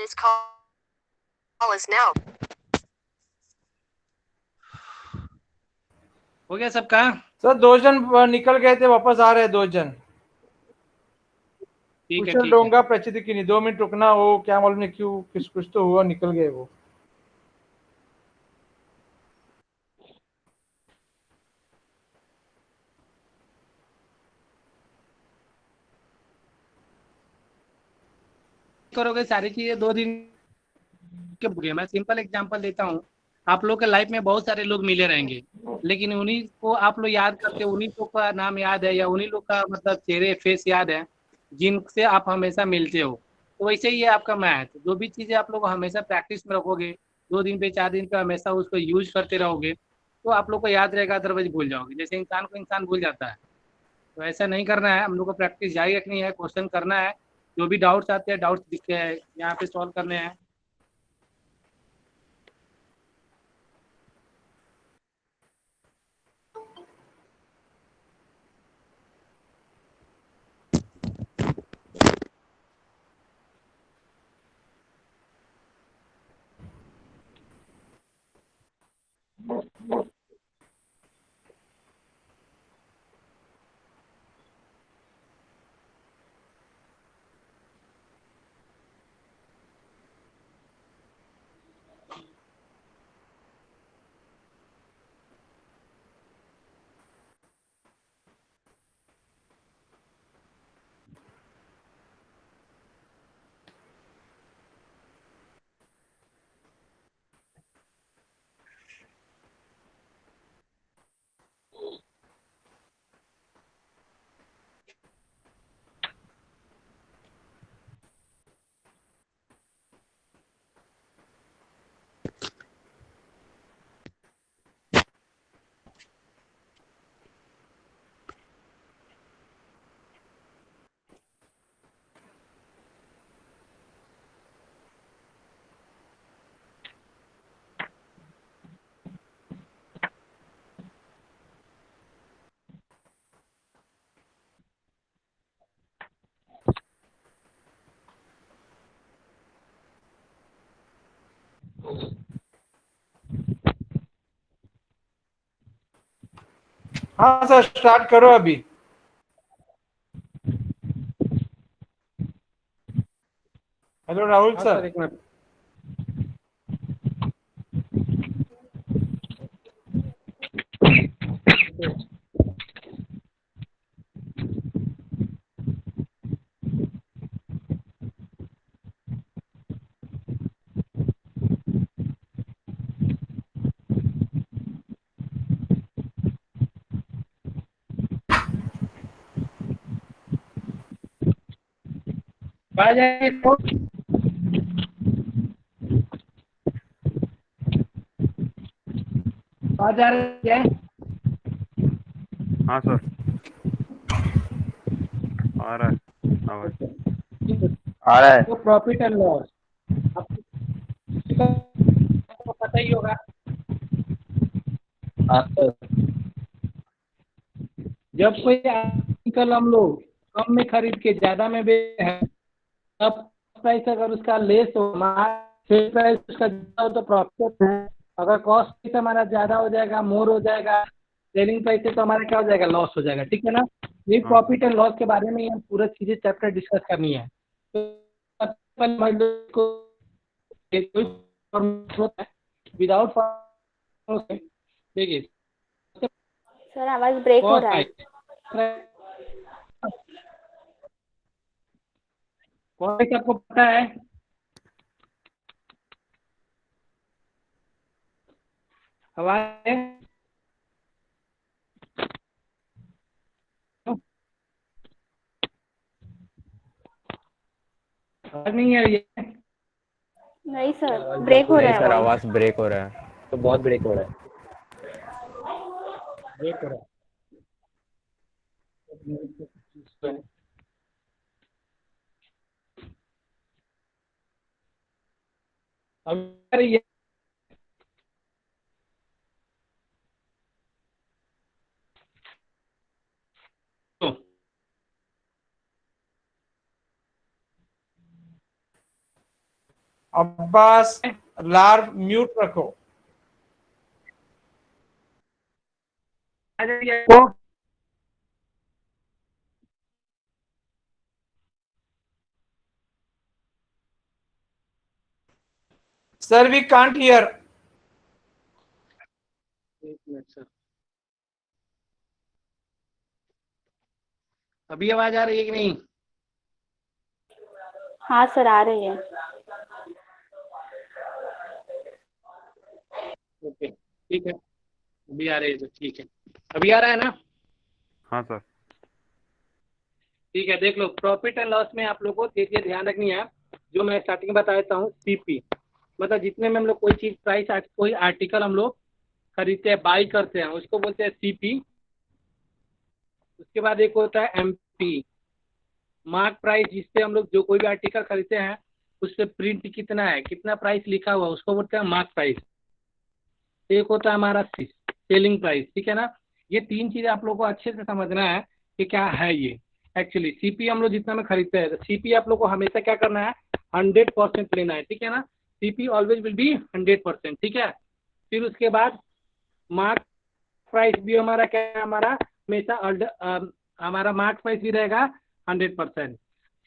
This call is now. हो गया सबका? सर 2 जन निकल गए थे, वापस आ रहे हैं 2 जन। ठीक है, कुशल ठीक है। डोंगा प्रचित की नहीं, 2 मिनट रुकना, वो क्या मालूम नहीं क्यों कुछ तो हुआ, निकल गए वो। करोगे सारी चीजें 2 दिन के बुरे। मैं सिंपल एग्जांपल देता हूँ। आप लोग के लाइफ में बहुत सारे लोग मिले रहेंगे, लेकिन उन्हीं को आप लोग याद करते हो, उन्हीं लोग का नाम याद है या उन्हीं लोग का मतलब चेहरे फेस याद है जिनसे आप हमेशा मिलते हो। तो वैसे ही है आपका मैथ। जो भी चीजें आप लोग हमेशा प्रैक्टिस में रखोगे, 2 दिन पे 4 दिन पे हमेशा उसको यूज करते रहोगे, तो आप लोग को याद रहेगा, अदरवाइज भूल जाओगे। जैसे इंसान को इंसान भूल जाता है, तो ऐसा नहीं करना है। हम लोग को प्रैक्टिस जारी रखनी है, क्वेश्चन करना है, जो भी डाउट्स आते हैं डाउट्स दिखते हैं यहाँ पे सॉल्व करने हैं। हाँ सर, स्टार्ट करो अभी। हेलो राहुल हाँ सर। एक मिनट। आ जाइए तो। आ जा रहे हैं। हाँ सर, आ रहा है आवाज। आ रहा है। तो प्रॉफिट एंड लॉस आपको पता ही होगा। हाँ सर। जब कोई आर्टिकल हम लोग कम में खरीद के ज्यादा में बेचते हैं, तब प्राइस अगर उसका लेस हो, हमारा सेल प्राइस उसका ज्यादा हो तो प्रॉफिट है। अगर कॉस्ट प्राइस हमारा ज्यादा हो जाएगा, मोर हो जाएगा, सेलिंग प्राइस से, तो हमारा क्या हो जाएगा, लॉस हो जाएगा। ठीक है ना? ये हाँ। प्रॉफिट एंड लॉस के बारे में ही हम पूरा चीजें चैप्टर डिस्कस करनी है। तो विदाउट देखिए, सर आवाज ब्रेक हो रहा है। कॉस्ट आपको पता है? आवाज है? आवाज नहीं आ रही है? नहीं सर, ब्रेक हो रहा नहीं सर, है। आवाज ब्रेक हो रहा है, तो बहुत ब्रेक हो रहा है। ब्रेक हो रहा है। अब आ रही है? अब्बास लार्व म्यूट रखो। आ जाइए आपको। Sir we can't hear. एक मिनट सर, अभी आवाज आ रही है कि नहीं? हाँ सर, आ रही है। ओके ठीक है, अभी आ रही है तो ठीक है। अभी आ रहा है ना? हाँ सर। ठीक है, देख लो, प्रॉफिट एंड लॉस में आप लोग को चीजें ध्यान रखनी है। जो मैं स्टार्टिंग में बता देता हूँ, सीपी मतलब जितने में हम लोग कोई चीज प्राइस, कोई आर्टिकल हम लोग खरीदते हैं, बाई करते हैं, उसको बोलते हैं सीपी। उसके बाद एक होता है एमपी, मार्क प्राइस, जिससे हम लोग जो कोई भी आर्टिकल खरीदते हैं उस पर प्रिंट कितना है, कितना प्राइस लिखा हुआ, उसको बोलते हैं मार्क प्राइस। एक होता है हमारा सेलिंग प्राइस, ठीक है ना। ये तीन चीजें आप लोग को अच्छे से समझना है कि क्या है ये। एक्चुअली सीपी हम लोग जितना में खरीदते हैं, तो सीपी आप लोग को हमेशा क्या करना है, 100% लेना है, ठीक है ना। सीपी ऑलवेज विल बी 100%, ठीक है। फिर उसके बाद मार्क प्राइस भी हमारा क्या है, हमारा हमेशा हमारा मार्क प्राइस भी रहेगा 100%।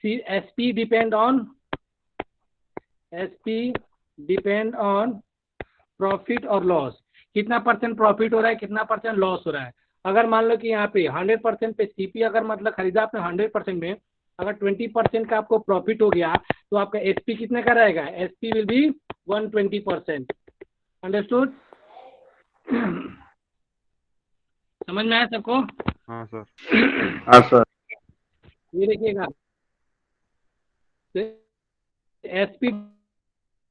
एसपी डिपेंड ऑन प्रॉफिट और लॉस, कितना परसेंट प्रॉफिट हो रहा है, कितना परसेंट लॉस हो रहा है। अगर मान लो कि यहाँ पे 100% पे सीपी अगर मतलब खरीदा आपने 100% में, अगर 20% का आपको प्रॉफिट हो गया तो आपका एसपी कितने का रहेगा, एसपी विल बी 120%। अंडरस्टूड? समझ में आया सबको? हाँ सर। हाँ सर। ये देखिएगा, एसपी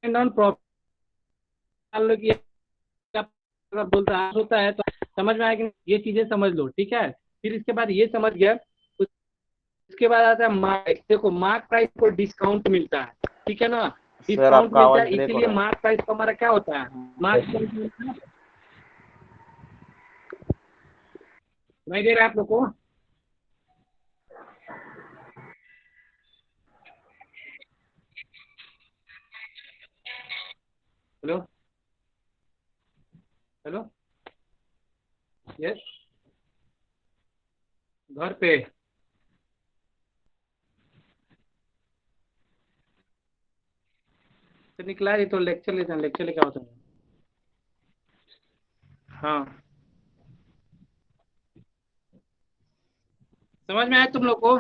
ऑन प्रॉफिट, मान लो कि अगर बोलता होता है तो समझ में आएगा, ये चीजें समझ लो, ठीक है। फिर इसके बाद ये समझ गया, उसके बाद आता है मार्क। देखो, मार्क प्राइस को डिस्काउंट मिलता है, ठीक है ना, डिस्काउंट आपका मिलता आवाज है, ब्रेक हो इसीलिए रहा है। मार्क प्राइस का हमारा क्या होता है, मार्क प्राइस मिलता है। नहीं दे रहा है आप लोग को? हेलो हेलो, यस, घर पे तो निकला है, तो लेक्चर लेते हैं, लेक्चर लेके होता है। हाँ, समझ में आया तुम लोग को?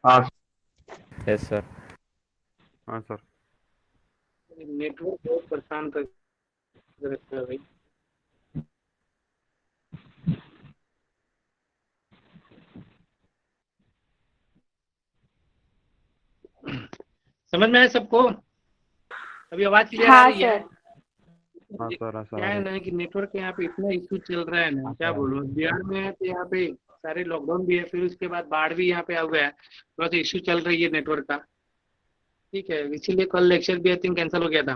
हाँ यस सर। हाँ सर। नेटवर्क बहुत परेशान कर रखता है भाई। समझ में आया सबको? अभी आवाज क्लियर आ हाँ रही है? सर। हाँ सर। हाँ सर। क्या है ना कि नेटवर्क यहाँ पे इतना इशू चल रहा है ना, क्या बोलो, बिहार में है तो यहाँ पे सारे लॉकडाउन भी है, फिर उसके बाद बाढ़ भी यहाँ पे आ गया है, थोड़ा सा इशू चल रही है नेटवर्क का, ठीक है। इसीलिए कल लेक्चर भी आई थिंक कैंसिल हो गया था,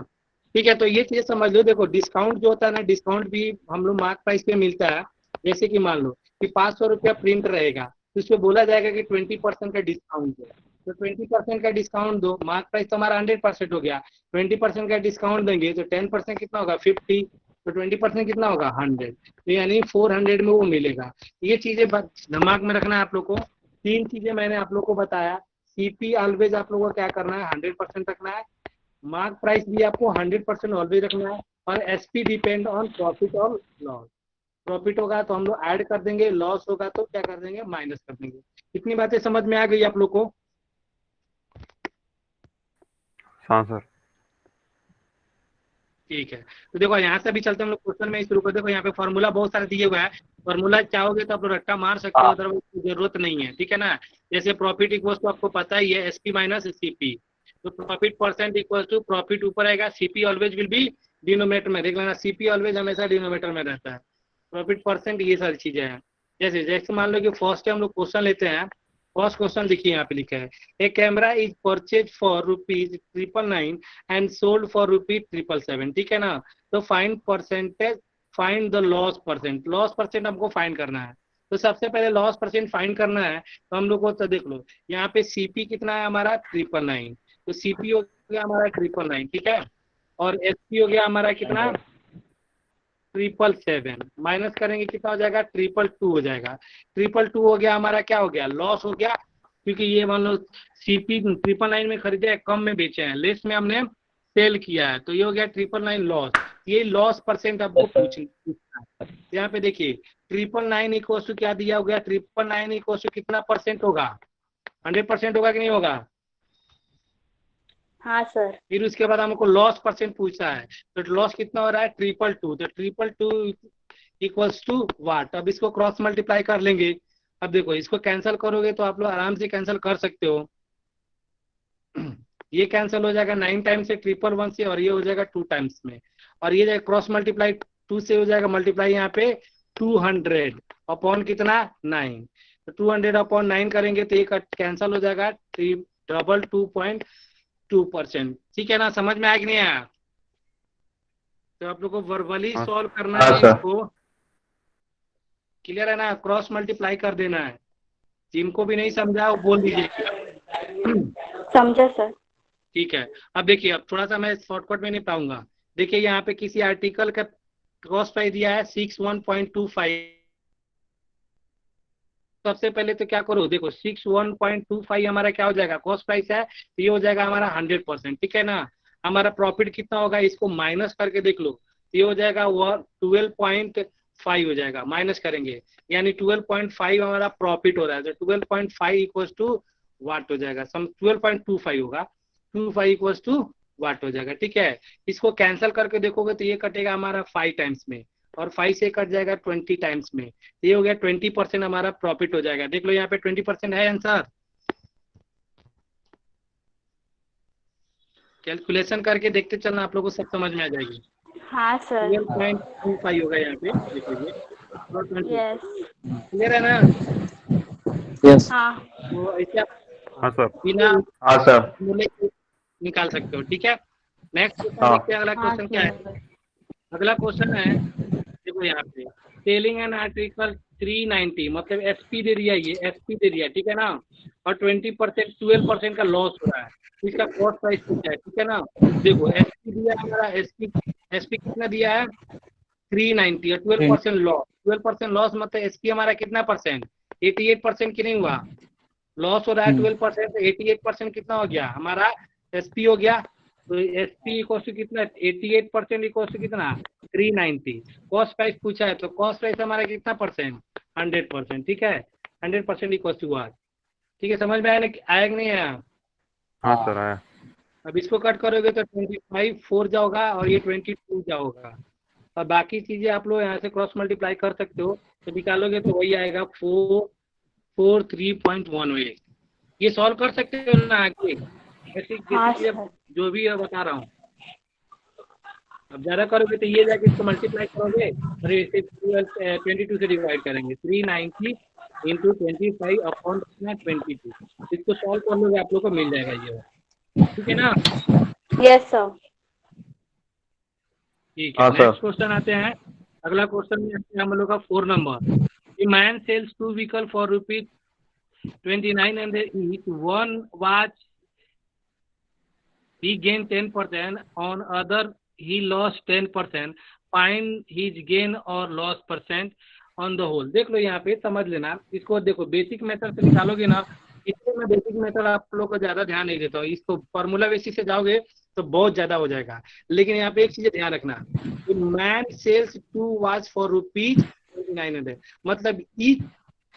ठीक है। तो ये चीजें समझ लो, देखो डिस्काउंट जो होता है ना, डिस्काउंट भी हम लोग मार्क प्राइस पे मिलता है। जैसे कि मान लो कि 500 रुपया प्रिंट रहेगा, तो उसमें बोला जाएगा कि 20% का डिस्काउंट है, तो 20% का डिस्काउंट दो, मार्क प्राइस तो हमारा 100% हो गया, 20% का डिस्काउंट देंगे तो 10% कितना होगा, 50, तो 20% कितना होगा, 100, तो यानी 400 में वो मिलेगा। ये चीजें दिमाग में रखना है आप लोग को। तीन चीजें मैंने आप लोग को बताया। सीपी ऑलवेज आप लोगों को क्या करना है, 100% रखना है। मार्क प्राइस भी आपको 100% ऑलवेज रखना है। और एसपी डिपेंड ऑन प्रॉफिट और लॉस, प्रॉफिट होगा तो हम लोग ऐड कर देंगे, लॉस होगा तो क्या कर देंगे, माइनस कर देंगे। कितनी बातें समझ में आ गई आप लोग को? हाँ सर। ठीक है, तो देखो यहाँ से भी चलते हम लोग क्वेश्चन में ही शुरू कर। देखो यहाँ पे फॉर्मूला बहुत सारे दिए हुए हैं, फॉर्मूला चाहोगे तो आप लोग रट्टा मार सकते हो, अदरवाइज जरूरत नहीं है, ठीक है ना। जैसे प्रॉफिट इक्वल्स तो आपको पता ही है, एसपी माइनस सीपी, तो profit percent equal to profit ऊपर आएगा, CP always will be denominator में, देख लेना, सीपी ऑलवेज हमेशा डिनोमीटर में रहता है, प्रॉफिट परसेंट, ये सारी चीजें हैं। जैसे जैसे मान लो कि फर्स्ट हम लोग क्वेश्चन लेते हैं। फर्स्ट क्वेश्चन देखिए, यहाँ पे लिखा है, a camera is purchase for ₹999 and sold for ₹777, ठीक है ना। तो find percentage, find the loss percent, loss percent हमको फाइंड करना है। तो सबसे पहले लॉस परसेंट फाइंड करना है, तो हम लोग को तो देख लो यहाँ पे सीपी कितना है हमारा 999, तो सीपी हो गया हमारा 999, ठीक है, और एसपी हो गया हमारा कितना 777, माइनस करेंगे कितना हो जाएगा 222 हो जाएगा। 222 हो गया हमारा, क्या हो गया लॉस हो गया, क्योंकि ये मान लो सीपी 999 में खरीदे हैं, कम में बेचे हैं, लेस में हमने सेल किया है, तो ये हो गया 999 लॉस। ये लॉस परसेंट आपको पूछना है। यहाँ पे देखिए 999 इक्वल टू क्या दिया हो गया, 999 इक्वल टू कितना परसेंट होगा, 100% होगा कि नहीं होगा। हाँ सर। फिर उसके बाद हमको लॉस परसेंट पूछा है, तो लॉस कितना हो रहा है 222, तो 222 इक्वल्स टू वाट। अब इसको क्रॉस मल्टीप्लाई कर लेंगे। अब देखो इसको कैंसिल करोगे तो आप लोग आराम से कैंसिल कर सकते हो। ये कैंसिल हो जाएगा 9 टाइम्स से 111 से, और ये हो जाएगा 2 टाइम्स में, और ये जाएगा क्रॉस मल्टीप्लाई 2 से हो जाएगा मल्टीप्लाई यहाँ पे 200 अपॉन कितना 9, तो 200 अपॉन 9 करेंगे तो ये कैंसिल हो जाएगा 222.2%। ठीक है ना, समझ में आया कि नहीं आया। तो आप लोग को वर्बली हाँ। सॉल्व करना हाँ है सर। इसको, क्लियर है ना, क्रॉस मल्टीप्लाई कर देना है। जिनको भी नहीं समझा वो बोल दीजिए। समझा सर। ठीक है, अब देखिए, अब थोड़ा सा मैं शॉर्टकट में नहीं पाऊंगा। देखिए यहाँ पे किसी आर्टिकल का कॉस्ट प्राइस दिया है 61.25। सबसे पहले तो क्या करो, देखो 61.25 हमारा क्या हो जाएगा कॉस्ट प्राइस है, तो ये हो जाएगा हमारा 100%, ठीक है ना। हमारा प्रॉफिट कितना होगा इसको माइनस करके देख लो, ये हो जाएगा 12.5 हो जाएगा, माइनस करेंगे यानी 12.5 हमारा प्रॉफिट हो रहा है, तो 12.5 इक्वल्स टू वाट हो जाएगा, सम 12.25 होगा, 25 इक्वल्स टू वाट हो जाएगा, ठीक है। इसको कैंसिल करके देखोगे तो ये कटेगा हमारा 5 टाइम्स में, और 5 से कट जाएगा 20 टाइम्स में, ये हो गया 20% हमारा प्रॉफिट हो जाएगा। देख लो यहाँ पे 20% है आंसर। कैलकुलेशन करके देखते चलना, आप लोगों को सब समझ में आ जाएगी। हाँ सर। 12.25 होगा यहाँ पे, देख लीजिए, और 20 यस। क्लियर है ना। यस। हाँ। तो ऐसे आप हाँ सर। बिना हाँ सर। फॉर्मूले के निकाल सकते हो, ठीक है। नेक्स्ट क्वेश्चन हाँ। देखते हैं, अगला हाँ क्वेश्चन क्या है। सर। अगला क्वेश्चन है, देखो यहाँ पे सेलिंग एन आर्टिकल 390, मतलब एसपी दे दिया, ये एसपी दे दिया, ठीक है ना, और 20% 12% का लॉस हो रहा है, इसका कॉस्ट प्राइस पूछा है, ठीक है ना। देखो एसपी दिया हमारा, एसपी एसपी कितना दिया है 390 और 12% लॉस, 12% लॉस मतलब एसपी हमारा कितना परसेंट 88% की नहीं हुआ, लॉस हो रहा है 12%, तो 88% कितना हो गया हमारा एसपी हो गया, तो एसपी इक्वल टू कितना 88% इक्वल टू कितना 390। कॉस्ट प्राइस पूछा है तो कॉस्ट प्राइस हमारा कितना परसेंट 100%, ठीक है, 100% इक्वल टू वाट। ठीक है, समझ में आया कि नहीं आया। हाँ सर आया। अब इसको कट करोगे तो 25 4 जाओगा और ये 22 जाओगा, और बाकी चीजें आप लोग यहाँ से क्रॉस मल्टीप्लाई कर सकते हो, तो निकालोगे तो वही आएगा 443.18। ये सॉल्व कर सकते हो ना आगे, ऐसी हाँ चीजें सर। जो भी है बता रहा हूँ। अब ज्यादा करोगे तो ये जाके इसको मल्टीप्लाई करोगे और इसे 22 से डिवाइड करेंगे, 390 इंटू 25 अपॉन 22, इसको सॉल्व कर लोगे आप लोग को मिल जाएगा ये, ठीक है ना। Yes sir. ठीक है, हाँ, सर। नेक्स्ट क्वेश्चन आते हैं। अगला क्वेश्चन में आते हैं हम लोग का 4 number. A man sells 2 vehicle for ₹29 and each one watch he gained 10%, on other he lost 10%, find his gain or loss percent on the whole। देख लो यहाँ पे समझ लेना इसको, देखो बेसिक मेथड से निकालोगे ना, इसलिए मैं बेसिक मेथड आप लोग को ज्यादा ध्यान नहीं देता हूँ, इसको फॉर्मूला बेसिस से जाओगे तो बहुत ज्यादा हो जाएगा। लेकिन यहाँ पे एक चीज ध्यान रखना, मैन सेल्स 2 वॉच फॉर ₹2900, मतलब ईच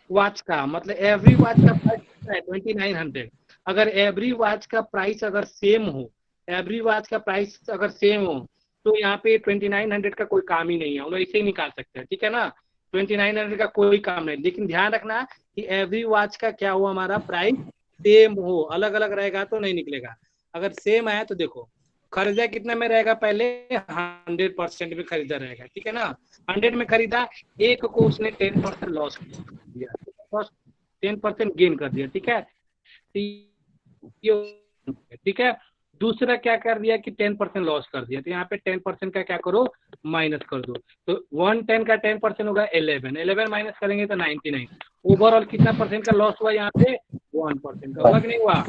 वॉच का मतलब एवरी वॉच का प्राइस कितना है 2900। अगर एवरी वॉच का प्राइस अगर सेम हो, एवरी वॉच का प्राइस अगर सेम हो, तो यहाँ पे 2900 का कोई काम ही नहीं है, हम लोग ऐसे ही निकाल सकते हैं, ठीक है ना। 2900 का कोई काम नहीं, लेकिन ध्यान रखना कि एवरी वॉच का क्या हो हमारा प्राइस सेम हो, अलग अलग रहेगा तो नहीं निकलेगा। अगर सेम है तो देखो खरीदा कितना में रहेगा, पहले 100% में खरीदा रहेगा, ठीक है ना। 100 में खरीदा, एक को उसने 10% लॉस दिया, 10% गेन कर दिया, ठीक है, ठीक है। दूसरा क्या कर दिया कि 10% लॉस कर दिया, तो यहाँ पे 10% का क्या करो, माइनस कर दो। तो 110 का 10% होगा 11, 11 माइनस करेंगे तो 99। ओवरऑल कितना परसेंट का लॉस हुआ यहाँ पे, 1% का। हुआ कि नहीं हुआ?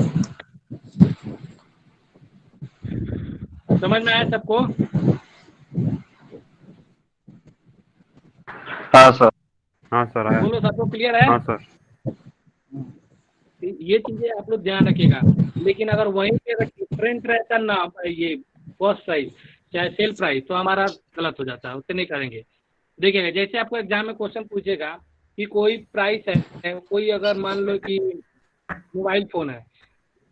समझ में आया सबको? हाँ सर। हाँ सर आया। बोलो, सबको क्लियर है? हाँ सर। ये चीजें आप लोग ध्यान रखिएगा। लेकिन अगर वहीं पे अगर डिफरेंट रहता ना ये कॉस्ट प्राइस चाहे सेल प्राइस, तो हमारा गलत हो जाता है, उससे नहीं करेंगे। देखिएगा, जैसे आपको एग्जाम में क्वेश्चन पूछेगा कि कोई प्राइस है, कोई अगर मान लो कि मोबाइल फोन है,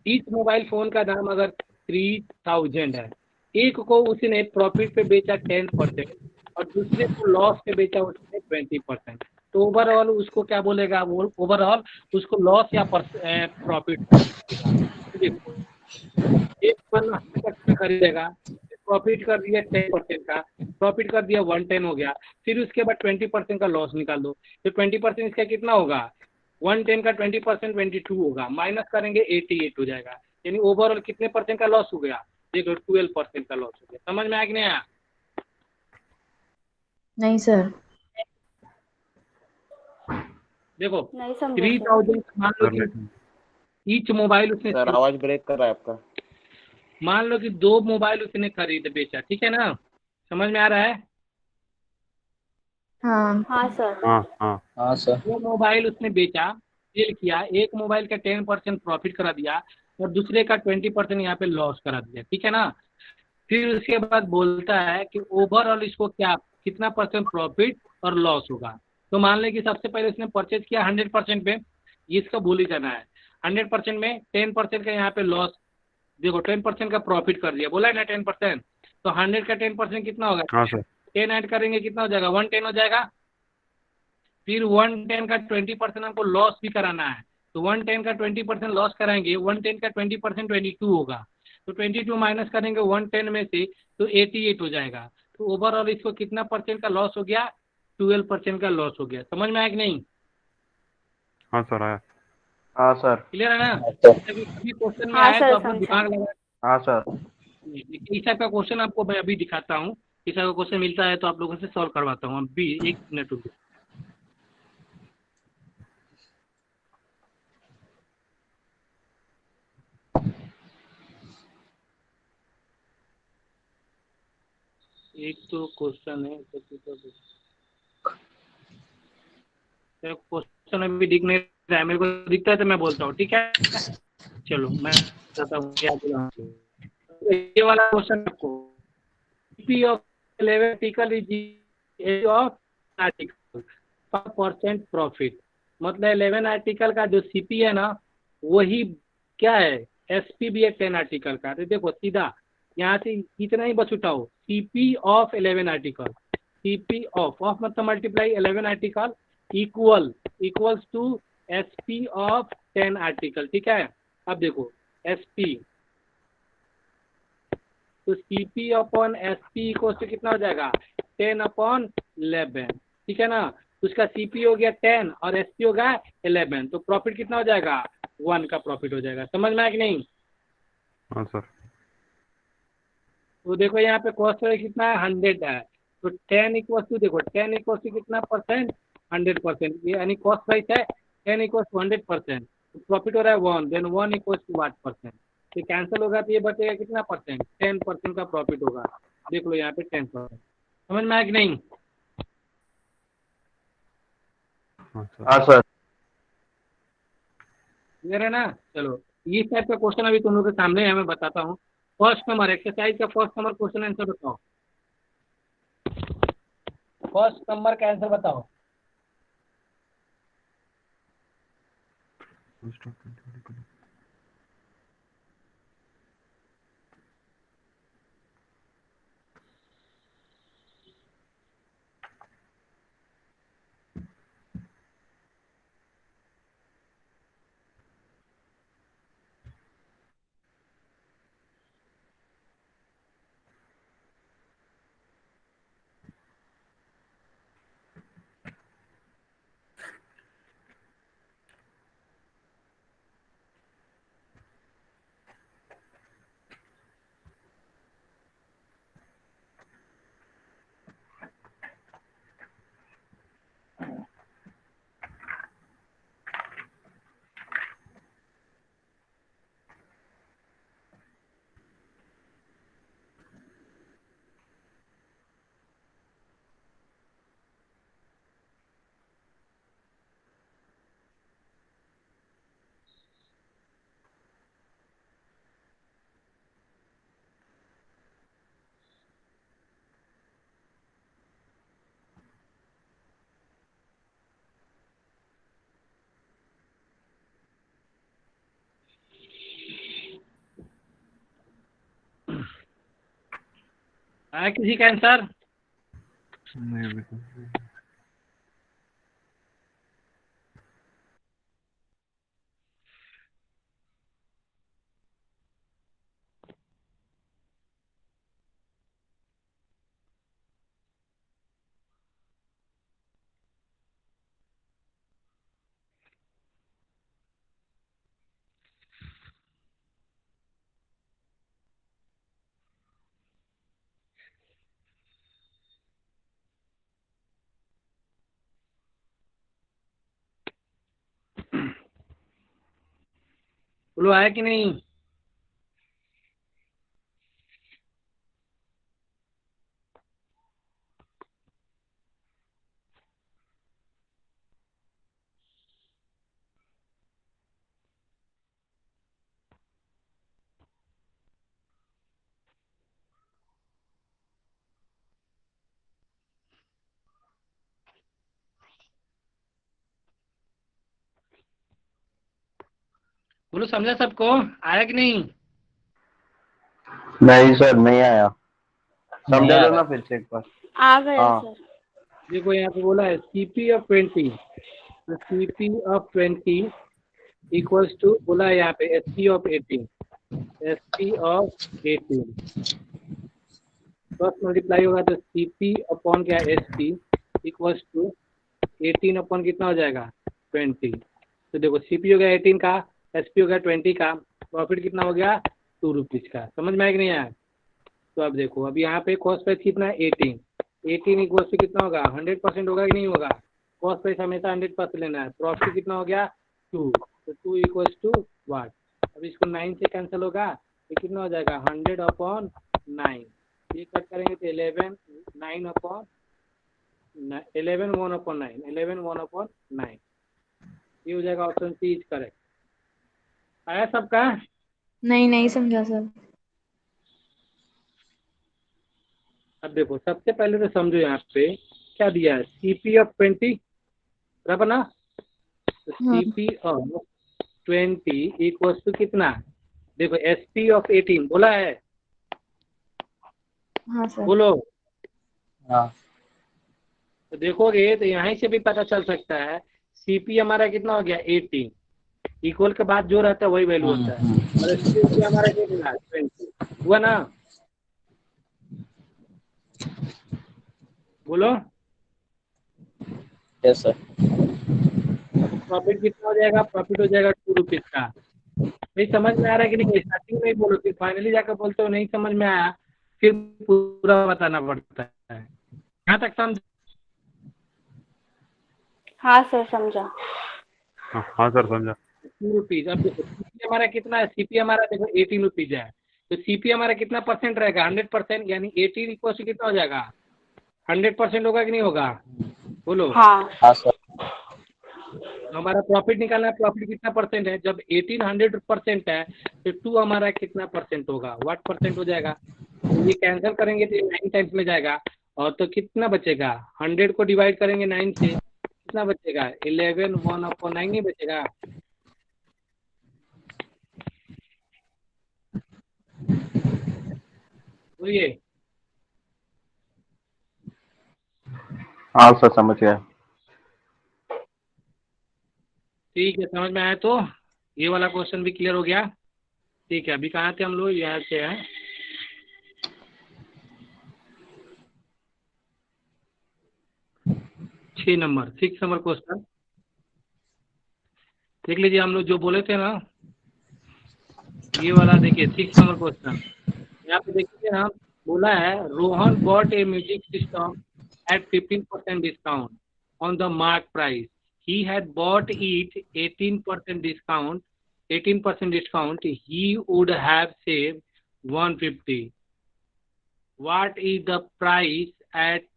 इस मोबाइल फोन का दाम अगर 3000 है, एक को उसने प्रॉफिट पे बेचा 10% और दूसरे को लॉस पे बेचा उसने 20%, तो ओवरऑल उसको क्या बोलेगा, वो ओवरऑल उसको लॉस या प्रॉफिट बोलेगा। तो देखो, एक वन 100 में खरीदेगा, प्रॉफिट कर दिया 10% का, प्रॉफिट कर दिया 110 हो गया, फिर उसके बाद 20% का लॉस निकाल दो, तो 20% इसका कितना होगा, 110 का 20% 22 होगा, माइनस करेंगे 88 हो जाएगा। यानी ओवरऑल कितने परसेंट का लॉस हो गया, देखो 12% का लॉस हो गया। समझ में आया कि नहीं आया? नहीं सर। देखो नहीं समझा सर। 3000 मान लो सर कि लेकिन ईच मोबाइल उसने सर आवाज ब्रेक कर रहा है आपका। मान लो कि 2 मोबाइल उसने खरीद बेचा, ठीक है ना? समझ में आ रहा है? हाँ। हाँ सर। हाँ हाँ हाँ सर। 2 मोबाइल उसने बेचा, सेल किया, एक मोबाइल का 10% प्रॉफिट करा दिया और दूसरे का 20% यहाँ पे लॉस करा दिया, ठीक है ना? फिर उसके बाद बोलता है कि ओवरऑल इसको क्या कितना परसेंट प्रॉफिट और लॉस होगा। तो मान लें कि सबसे पहले उसने परचेज किया 100% पे, ये इसका भूल ही जाना है। 100% में 10% का यहाँ पे लॉस, देखो 10% का प्रॉफिट कर दिया, बोला है ना 10%, तो 100 का 10% कितना होगा, हाँ सर 10 ऐड करेंगे कितना हो जाएगा, 110 हो जाएगा। फिर 110 का 20% हमको लॉस भी कराना है, तो 110 का 20% लॉस कराएंगे, 110 का 20% 22 होगा, तो 22 माइनस करेंगे 110 में से, तो 88 हो जाएगा। तो ओवरऑल इसको कितना परसेंट का लॉस हो गया, 12% का लॉस हो गया। समझ में आया कि नहीं? हाँ सर आया। हाँ सर। क्लियर है ना? हाँ सर। अभी अभी क्वेश्चन में हाँ आया तो सर, अपना समझा। दिमाग लगा। हाँ सर। इस टाइप का क्वेश्चन आपको मैं अभी दिखाता हूँ, इस टाइप का क्वेश्चन मिलता है तो आप लोगों से सॉल्व करवाता हूँ अभी, 1 मिनट रुकिए। एक तो क्वेश्चन है, क्वेश्चन अभी दिख नहीं रहा है, मेरे को दिखता है तो मैं बोलता हूँ, ठीक है? चलो मैं बताता हूँ क्या बोला। ये वाला क्वेश्चन आपको, CP of 11 article is as of article percent profit, मतलब 11 आर्टिकल का जो सीपी है ना, वही क्या है, एसपी भी है 10 आर्टिकल का। तो देखो सीधा यहाँ से इतना ही बस उठाओ, CP of 11 article, CP of मतलब multiply 11 article equals to SP of 10 article, ठीक है? अब देखो एसपी, तो CP upon SP equal to कितना हो जाएगा, 10/11, ठीक है ना? तो उसका सीपी हो गया 10 और एसपी होगा 11, तो प्रॉफिट कितना हो जाएगा, 1 का प्रॉफिट हो जाएगा। समझ में आया कि नहीं? हाँ सर। तो देखो यहाँ पे कॉस्ट कितना है, 100 है, तो 10 इक्वल टू, देखो 10 इक्वल टू कितना परसेंट, 100%, ये यानी कॉस्ट प्राइस है 10 इक्वल टू 100%, तो प्रॉफिट हो रहा है 1, then 1 equal to what percent, तो कैंसिल होगा तो ये बचेगा कितना परसेंट, 10% का प्रॉफिट होगा। देख लो यहाँ पे 10%। समझ में आया कि नहीं? हाँ सर। हाँ सर। क्लियर है ना? चलो इस टाइप का क्वेश्चन अभी तुम लोग के सामने है, मैं बताता हूँ। फर्स्ट नंबर एक्सरसाइज का फर्स्ट नंबर क्वेश्चन आंसर बताओ, फर्स्ट नंबर का आंसर बताओ। आया किसी का आंसर? नहीं अभी तो बोलो आया कि नहीं? बोलो समझा सबको? आया कि नहीं? नहीं सर, नहीं आया। समझा दो ना फिर से एक बार। आ गया हाँ। सर। देखो यहाँ पे बोला है CP ऑफ 20, तो CP ऑफ 20 इक्वल्स टू बोला है यहाँ पे SP of 18, SP of 18 cross multiply होगा तो CP अपॉन क्या SP इक्वल्स टू 18 अपॉन कितना हो जाएगा 20। तो देखो CP हो गया 18 का, SP हो गया 20 का, प्रॉफिट कितना हो गया 2 रुपीज का। समझ में आया कि नहीं आया? तो अब देखो अब यहाँ पे कॉस्ट प्राइस कितना है 18 इक्वल टू कितना होगा 100% होगा कि नहीं होगा? कॉस्ट प्राइस हमेशा 100% लेना है। प्रॉफिट कितना हो गया 2, तो 2 इक्वल्स टू वाट। अब इसको 9 से कैंसिल होगा तो कितना हो जाएगा 100 अपॉन 9, ये कट करेंगे तो 11 9 अपॉन 11 1 अपॉन 9 11 1 अपॉन 9, ये हो जाएगा ऑप्शन सी इज करेक्ट। आया सबका? नहीं नहीं समझा सर। अब देखो सबसे पहले तो समझो यहाँ पे क्या दिया है CP ऑफ 20 बराबर ना, तो हाँ CP ऑफ 20 इक्वल्स टू कितना, देखो SP ऑफ 18 बोला है, हाँ सर। बोलो। हाँ। तो देखोगे तो यहाँ से भी पता चल सकता है CP हमारा कितना हो गया 18, इक्वल के बाद जो रहता है वही वैल्यू होता है, और SP हमारा कितना 20 हुआ ना, बोलो। Yes sir. प्रॉफिट कितना हो जाएगा? प्रॉफिट हो जाएगा 2 रुपीज का। नहीं समझ में आ रहा है कि नहीं? स्टार्टिंग में ही बोलो, फिर फाइनली जाकर बोलते हो नहीं समझ में आया, फिर पूरा बताना पड़ता है। यहाँ तक समझ? हाँ सर समझा। हाँ सर समझा। 2 रुपीज। अब देखो CP हमारा कितना है, CP हमारा देखो 18 रुपीज है, तो CP हमारा कितना परसेंट रहेगा 100%, यानी 18 इक्वल टू कितना हो जाएगा 100% होगा कि नहीं होगा, बोलो। हाँ हाँ सर। तो हमारा प्रॉफिट निकालना है, प्रॉफिट कितना परसेंट है, जब 18 100% है तो 2 हमारा कितना परसेंट होगा, व्हाट परसेंट हो जाएगा, तो ये कैंसिल करेंगे तो 9 टाइम्स में जाएगा, और तो कितना बचेगा 100 को डिवाइड करेंगे 9 से कितना बचेगा 11 1 अपॉन 9 नहीं बचेगा। तो ये हाँ सर समझ गया। ठीक है, समझ में आया तो ये वाला क्वेश्चन भी क्लियर हो गया। ठीक है, अभी कहाँ थे हम लोग, यहाँ से हैं 6 नंबर क्वेश्चन देख लीजिए। हम लोग जो बोले थे ना ये वाला देखिए 6 नंबर क्वेश्चन, यहाँ पे देखिए ना बोला है Rohan bot A music system at 15% discount on the mark price. He had bought it 18% discount. 18% discount. He would have saved 150. What is the price at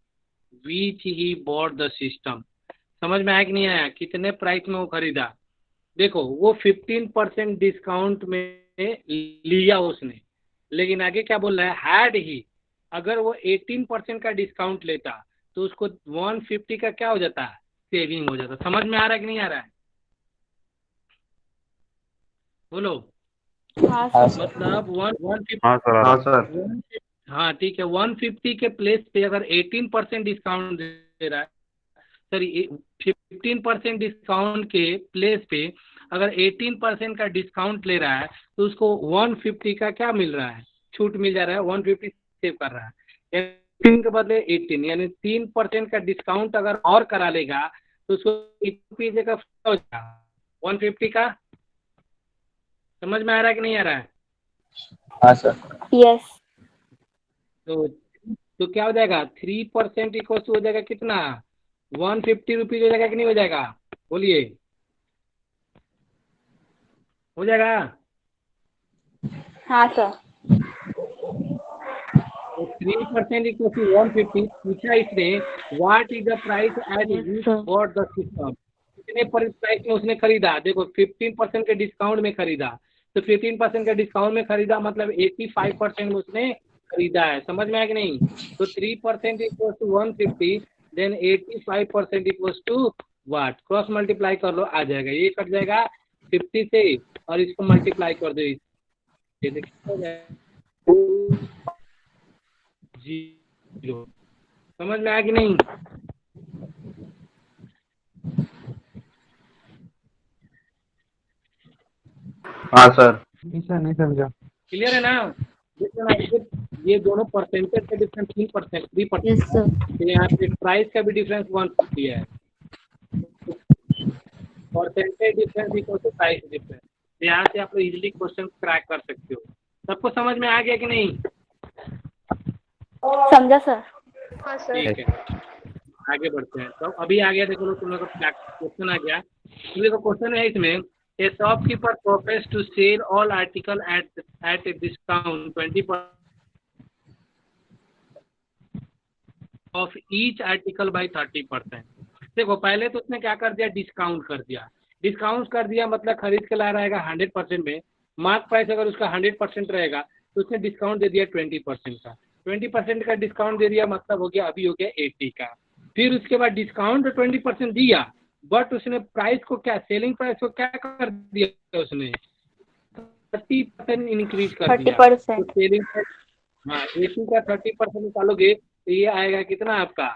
which he bought the system? समझ में आया कि नहीं आया? कितने प्राइस में वो खरीदा? देखो वो 15% डिस्काउंट में लिया उसने, लेकिन आगे क्या बोल रहा है, हैड ही, अगर वो 18% का डिस्काउंट लेता तो उसको 150 का क्या हो जाता है, सेविंग हो जाता। समझ में आ रहा है कि नहीं आ रहा है, बोलो। हाँ हाँ सर। सर। मतलब 150, हाँ सर आ हाँ रहा है। सर। हाँ ठीक है, 150 के प्लेस पे अगर 18% डिस्काउंट दे रहा है, सॉरी 15% डिस्काउंट के प्लेस पे अगर 18% का डिस्काउंट ले रहा है तो उसको 150 का क्या मिल रहा है, छूट मिल जा रहा है, 150 सेव कर रहा है। 18 के बदले 18 यानी 3% का डिस्काउंट अगर और करा लेगा तो उसको ₹80 का हो जाएगा 150 का। समझ में आ रहा है कि नहीं आ रहा है? हाँ सर। यस। तो क्या हो जाएगा, 3% इक्वल टू हो जाएगा कितना, 150 रुपीज हो जाएगा कि नहीं हो जाएगा, बोलिए हो जाएगा। हाँ सर। तो 3% इक्वल टू 150 पूछा इसने, what is the price at Yes, which sir. Bought the system, कितने प्राइस में उसने खरीदा। देखो 15% के डिस्काउंट में खरीदा, तो 15% का डिस्काउंट में खरीदा मतलब 85% में उसने खरीदा है। समझ में आया कि नहीं? तो 3% equal to 150 then 85% equal to what, cross multiply कर लो, आ जाएगा, ये कट जाएगा 50 से और इसको मल्टीप्लाई कर दो, ये देखिए 0। समझ में आया कि नहीं? हाँ सर। नहीं समझा। क्लियर है ना? देखो ना, ये दोनों परसेंटेज का डिफरेंस 3%, 3%। Yes, sir. तो यहाँ पे प्राइस का भी डिफरेंस 150 है, percentage difference equal to price difference. तो यहाँ से आप लोग इजीली क्वेश्चन क्रैक कर सकते हो। सबको समझ में आ गया कि नहीं? समझा सर। हाँ सर। ठीक है, आगे बढ़ते हैं। तो अभी आ गया, देखो तुम लोग का क्वेश्चन आ गया। तो देखो क्वेश्चन है इसमें, a shopkeeper professes to sell all article at a discount 20% off each article by 30%। देखो पहले तो उसने क्या कर दिया, डिस्काउंट कर दिया। डिस्काउंट कर दिया मतलब खरीद के ला रहेगा 100% में, मार्क प्राइस अगर उसका 100% रहेगा तो उसने डिस्काउंट दे दिया 20% का। 20% का डिस्काउंट दे दिया मतलब हो गया, अभी हो गया 80 का। फिर उसके बाद डिस्काउंट 20% दिया, बट उसने प्राइस को क्या, सेलिंग प्राइस को क्या कर दिया, उसने 30% इंक्रीज कर दिया। 30%। तो सेलिंग प्राइस, हाँ 80 का 30% निकालोगे तो ये आएगा कितना आपका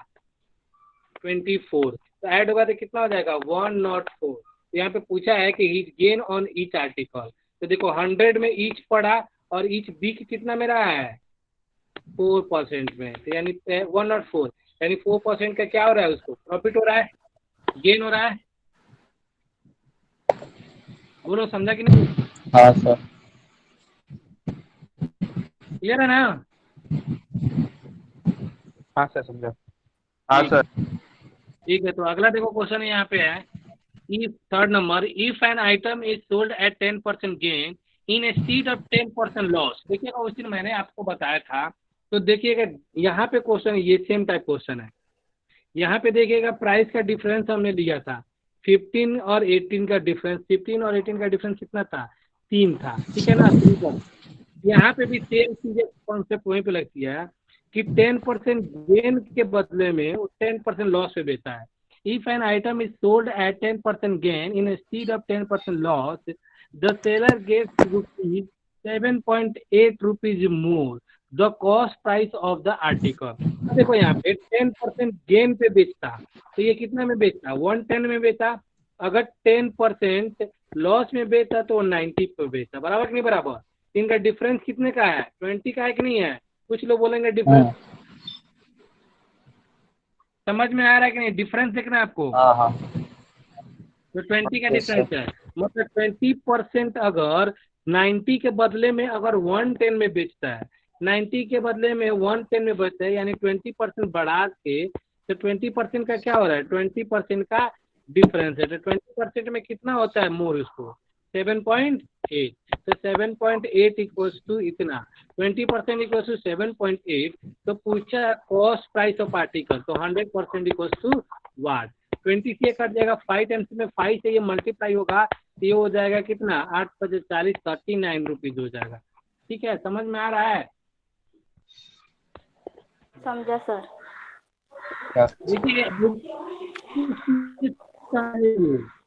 24। तो ऐड होगा तो कितना हो जाएगा 104। यहाँ पे पूछा है कि his gain on each article. तो देखो 100 में ईच पड़ा और ईच बिक कितना में रहा है 4% में, तो यानी 104, यानी 4% का क्या हो रहा है, उसको प्रॉफिट हो रहा है, गेन हो रहा है। बोलो समझा कि नहीं? हाँ सर। क्लियर है ना? हाँ सर समझा। हाँ सर। ठीक है, तो अगला देखो क्वेश्चन यहाँ पे है, if third number, if an item is sold at 10% gain instead of 10% loss। देखिएगा उस दिन मैंने आपको बताया था, तो देखिएगा यहाँ पे क्वेश्चन ये सेम टाइप क्वेश्चन है। यहाँ पे देखिएगा प्राइस का डिफरेंस हमने लिया था 15 और 18 का डिफरेंस, 15 और 18 का डिफरेंस कितना था, 3 था, ठीक है ना, 3 यहाँ पे भी सेम चीजें कॉन्सेप्ट वहीं पे लगती है कि 10% गेन के बदले में वो 10% लॉस पे बेचा है। If an item is sold at 10% gain instead of 10% loss, the seller gets rupees 7.8 rupees more the cost price of the article। देखो यहाँ पे 10% गेन पे बेचता, तो ये कितना में बेचता, 110 में बेचा। अगर 10% लॉस में बेचा तो 90 पे बेचता, बराबर कि नहीं बराबर? इनका डिफरेंस कितने का है, 20 का है कि नहीं है? कुछ लोग बोलेंगे डिफरेंस, समझ में आ रहा है कि नहीं? डिफरेंस देखना है आपको। हाँ हाँ। तो 20 का Yes, डिफरेंस है, मतलब 20% अगर 90 के बदले में अगर 110 में बेचता है, 90 के बदले में 110 में बेचता है, यानी 20% बढ़ा के, तो 20% का क्या हो रहा है, 20% का डिफरेंस है। तो 20% में कितना होता है मोर, उसको 7.8। तो 7.8 इक्वल्स टू इतना, 20% इक्वल्स टू 7.8। तो पूछा कॉस्ट प्राइस ऑफ आर्टिकल, तो 100% इक्वल्स टू वाट। 20 से कट जाएगा 5 टाइम्स में, 5 से ये मल्टीप्लाई होगा तो ये हो जाएगा कितना, 8 × 40 39 रुपीज हो जाएगा। ठीक है, समझ में आ रहा है? समझा सर। देखिए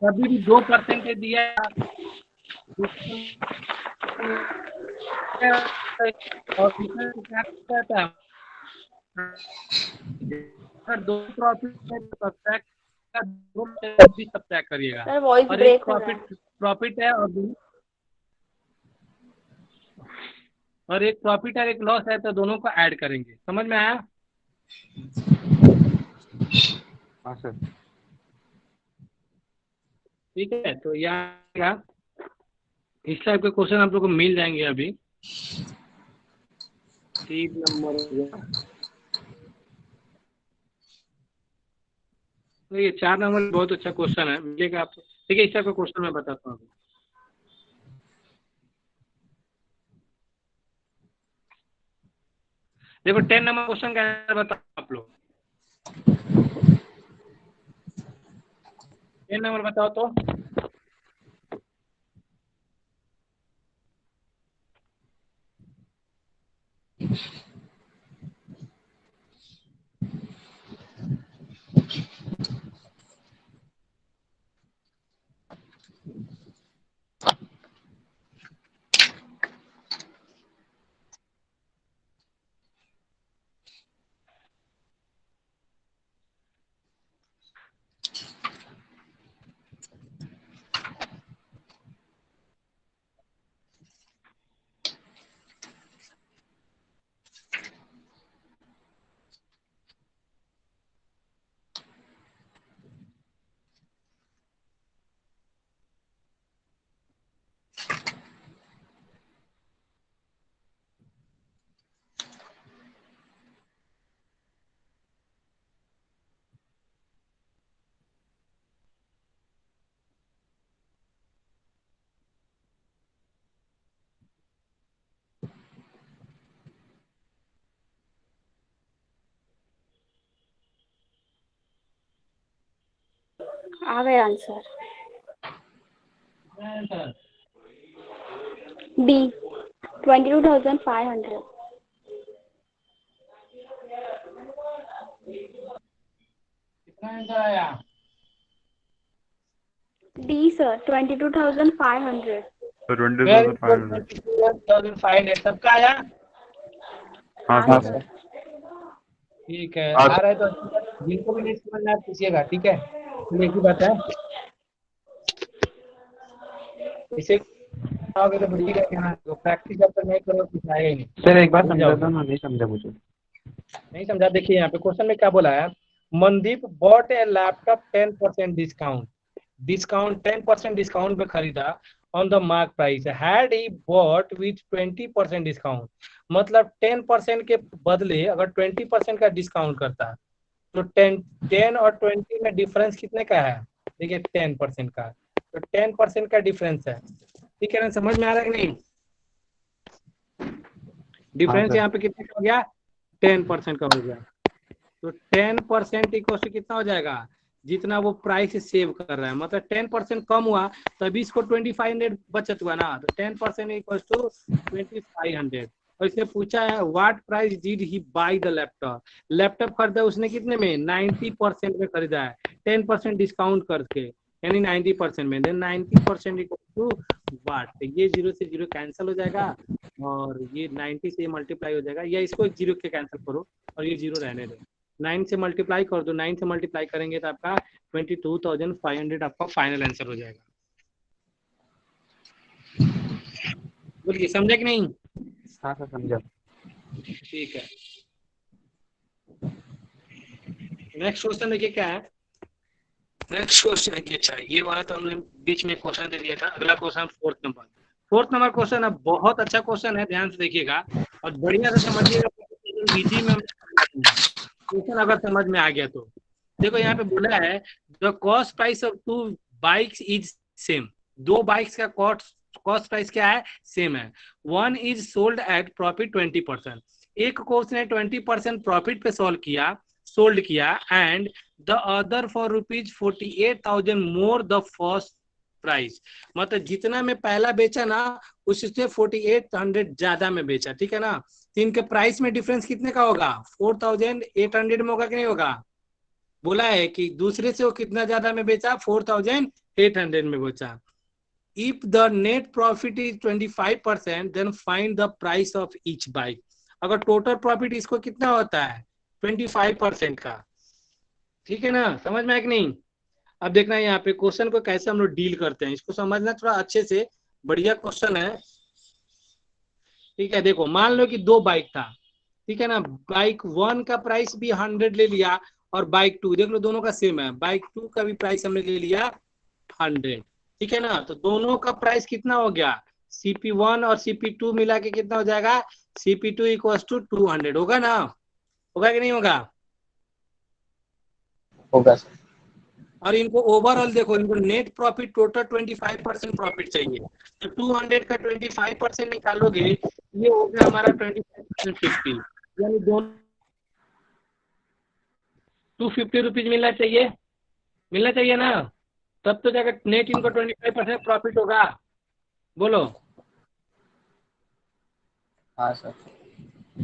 कभी भी 2% दिया और इसमें क्या कहता है, अगर दो प्रॉफिट है तो सब्ट्रैक्ट का दो भी सब्ट्रैक्ट करिएगा, सर वॉइस और ब्रेक एक हो रहा है। प्रॉफिट है और एक प्रॉफिट है एक लॉस है, तो दोनों को ऐड करेंगे। समझ में आया? हाँ सर। ठीक है, तो यहाँ इस टाइप के क्वेश्चन आप लोग को मिल जाएंगे अभी। 3 नंबर हो गया, तो ये 4 नंबर बहुत अच्छा क्वेश्चन है, मिलेगा आपको। ठीक है, इस टाइप का क्वेश्चन मैं बताता हूँ। देखो 10 नंबर क्वेश्चन का आंसर बताओ आप लोग। 10 नंबर बताओ तो। आ गया आंसर। डी 22,500। कितना आंसर आया? D sir 22,500। तो 20,500। 22,500 सबका आया? हाँ हाँ सर। सर। ठीक है, आ रहा है तो जिनको भी नहीं समझ में आया पूछिएगा। ठीक है, तो एक ही बात है, इसे आओगे तो बढ़िया कहना, तो प्रैक्टिस जब तक नहीं करो कुछ आएगा ही नहीं। सर एक बार भूल समझा जाओगे। था ना, नहीं समझा मुझे। नहीं समझा? देखिए यहाँ पे क्वेश्चन में क्या बोला है, मनदीप बॉट ए लैपटॉप 10% डिस्काउंट, 10% डिस्काउंट पे खरीदा on the mark price, had he bought with 20% discount. मतलब 10% के बदले अगर 20% का डिस्काउंट करता तो 10 और 20 में डिफरेंस कितने का है? देखिए 10% का, तो 10% का डिफरेंस है। ठीक है ना, समझ में आ रहा है कि नहीं? Difference sir. यहाँ पे कितने का हो गया? 10% का हो गया। तो 10% इक्वल टू कितना हो जाएगा? जितना वो प्राइस सेव कर रहा है, मतलब 10% कम हुआ तभी इसको 2500 बचत हुआ ना, तो 10% इक्वल टू 2500। और इसने पूछा है what price did he by the laptop, laptop खरीदा उसने कितने में? 90% में खरीदा है, 10% डिस्काउंट करके, यानी 90% में। देन 90% इक्वल टू व्हाट, ये 0 से 0 कैंसिल हो जाएगा और ये 90 से मल्टीप्लाई हो जाएगा, या इसको 0 के कैंसिल करो और ये 0 रहने दो। 9 से मल्टीप्लाई कर दो, 9 से मल्टीप्लाई करेंगे तो आपका 22,500 आपका फाइनल आंसर हो जाएगा। बोलिए, समझे कि नहीं? हाँ सर समझा। ठीक है, नेक्स्ट क्वेश्चन देखिए क्या है। नेक्स्ट क्वेश्चन देखिए, अच्छा ये वाला तो हमने बीच में क्वेश्चन दे दिया था। अगला क्वेश्चन 4th नंबर क्वेश्चन है, बहुत अच्छा क्वेश्चन है, ध्यान से देखिएगा और बढ़िया से समझिएगा। इजी में क्वेश्चन अगर समझ में आ गया तो देखो, यहाँ पे बोला है the cost price of 2 bikes is same, 2 bikes का कॉस्ट प्राइस क्या है? सेम है। One is sold at profit 20%, एक को उसने 20% प्रॉफिट पे सोल्ड किया and the other for ₹48,000 more the first price. मतलब जितना में पहला बेचा ना उससे 4800 ज्यादा में बेचा। ठीक है ना, तो इनके प्राइस में डिफरेंस कितने का होगा? 4800 में होगा कि नहीं होगा? बोला है कि दूसरे से वो कितना ज्यादा में बेचा? 4800 में बेचा। If the net profit is 25%, then find the price of each bike. अगर टोटल प्रॉफिट इसको कितना होता है 25% का, ठीक है ना, समझ में आया कि नहीं। अब देखना है यहाँ पे क्वेश्चन को कैसे हम लोग डील करते हैं, इसको समझना थोड़ा अच्छे से, बढ़िया क्वेश्चन है, ठीक है। देखो मान लो कि 2 बाइक था, ठीक है ना, बाइक 1 का प्राइस भी 100 ले लिया और बाइक 2, देख लो दोनों का सेम है, बाइक 2 का भी प्राइस हमने ले लिया 100, ठीक है ना। तो दोनों का प्राइस कितना हो गया, CP1 और CP2 मिला के कितना हो जाएगा, CP2 इक्वल्स टू 200, होगा ना, होगा कि नहीं होगा। होगा सर। और इनको ओवरऑल देखो, इनको नेट प्रॉफिट टोटल 25% प्रॉफिट चाहिए, तो 200 का 25% निकालोगे, ये हो गया हमारा 25% 50, यानी दोनों 250 रुपीज मिलना चाहिए ना, तब तो जाकर नेट इनको 25% प्रॉफिट होगा, बोलो। हाँ सर।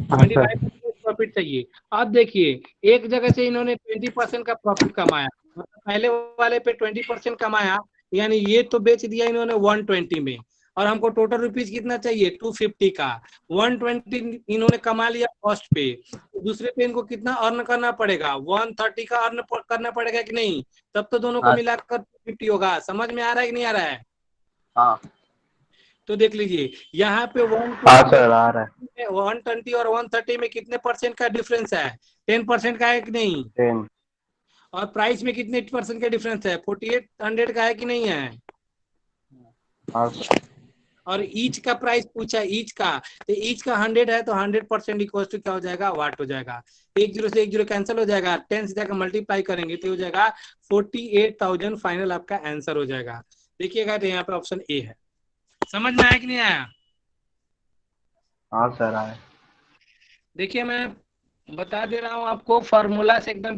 25% प्रॉफिट चाहिए। अब देखिए एक जगह से इन्होंने 20% का प्रॉफिट कमाया, मतलब पहले वाले पे 20% कमाया, यानी ये तो बेच दिया इन्होंने 120 में, और हमको टोटल रुपीज कितना चाहिए 250 का, 120 इन्होंने कमा लिया कॉस्ट पे, तो दूसरे पे इनको कितना अर्न करना पड़ेगा, 130 का अर्न करना पड़ेगा कि नहीं, तब तो दोनों को हाँ। मिलाकर 250 होगा। समझ में आ रहा है कि नहीं आ रहा है। हाँ तो देख लीजिए यहाँ पे हाँ सर आ रहा है। 120 और 130 में कितने परसेंट का डिफरेंस है, 10% का है कि नहीं, 10। और प्राइस में कितने परसेंट का डिफरेंस है, 4800 का है कि नहीं है। हाँ सर। और ईच का प्राइस पूछा, ईच का, तो ईच का 100 है, तो 100% इक्वल टू क्या हो जाएगा, वाट हो जाएगा, 10 से 10 कैंसिल हो जाएगा, 10 से जाकर मल्टीप्लाई करेंगे तो हो जाएगा 48,000, फाइनल आपका आंसर हो जाएगा। देखिएगा तो यहाँ पे ऑप्शन ए है। समझ में आया कि नहीं आया। हाँ सर आया। देखिए मैं बता दे रहा हूँ आपको, फार्मूला से एकदम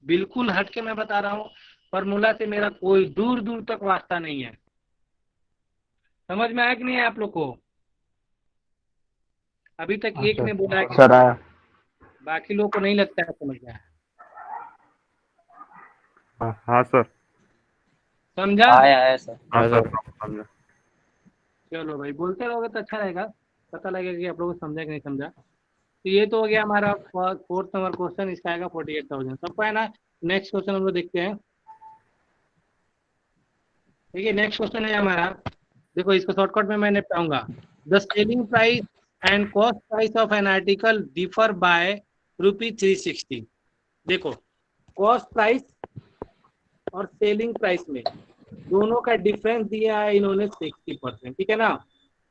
बिल्कुल हट के मैं बता रहा हूँ, फार्मूला से मेरा कोई दूर दूर तक वास्ता नहीं है। समझ में आया कि नहीं है आप लोग को। अभी तक एक ने बोला है कि सर आया। बाकी लोग को नहीं लगता है समझ में आया। हाँ सर। समझा। आया सर। हाँ सर समझा। चलो भाई बोलते रहोगे तो अच्छा रहेगा, पता लगेगा कि आप लोगों को समझा कि नहीं समझा। तो ये तो हो गया हमारा 4th नंबर क्वेश्चन, इसका आएगा 48,000 सबको है ना। नेक्स्ट क्वेश्चन हम लोग देखते हैं। देखिए नेक्स्ट क्वेश्चन है हमारा, देखो इसको शॉर्टकट में मैं निपटाऊंगा। The selling price and cost price of an article differ by ₹360। देखो कॉस्ट प्राइस और सेलिंग प्राइस में दोनों का डिफरेंस दिया है इन्होंने 60%, ठीक है ना।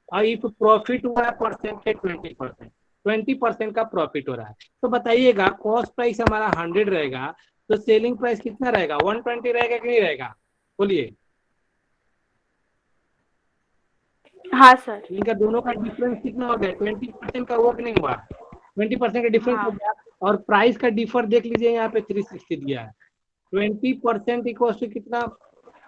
और इफ प्रॉफिट हुआ है परसेंट के 20% का प्रॉफिट हो रहा है, तो बताइएगा कॉस्ट प्राइस हमारा 100 रहेगा, तो सेलिंग प्राइस कितना रहेगा, 120 रहेगा कि नहीं रहेगा, बोलिए। हाँ सर। इनका दोनों का डिफरेंस कितना हो गया, 20% का हुआ कि नहीं हुआ, 20% का डिफरेंस हो गया। और प्राइस का डिफर देख लीजिए यहाँ पे 360 दिया है, 20% इक्वल टू कितना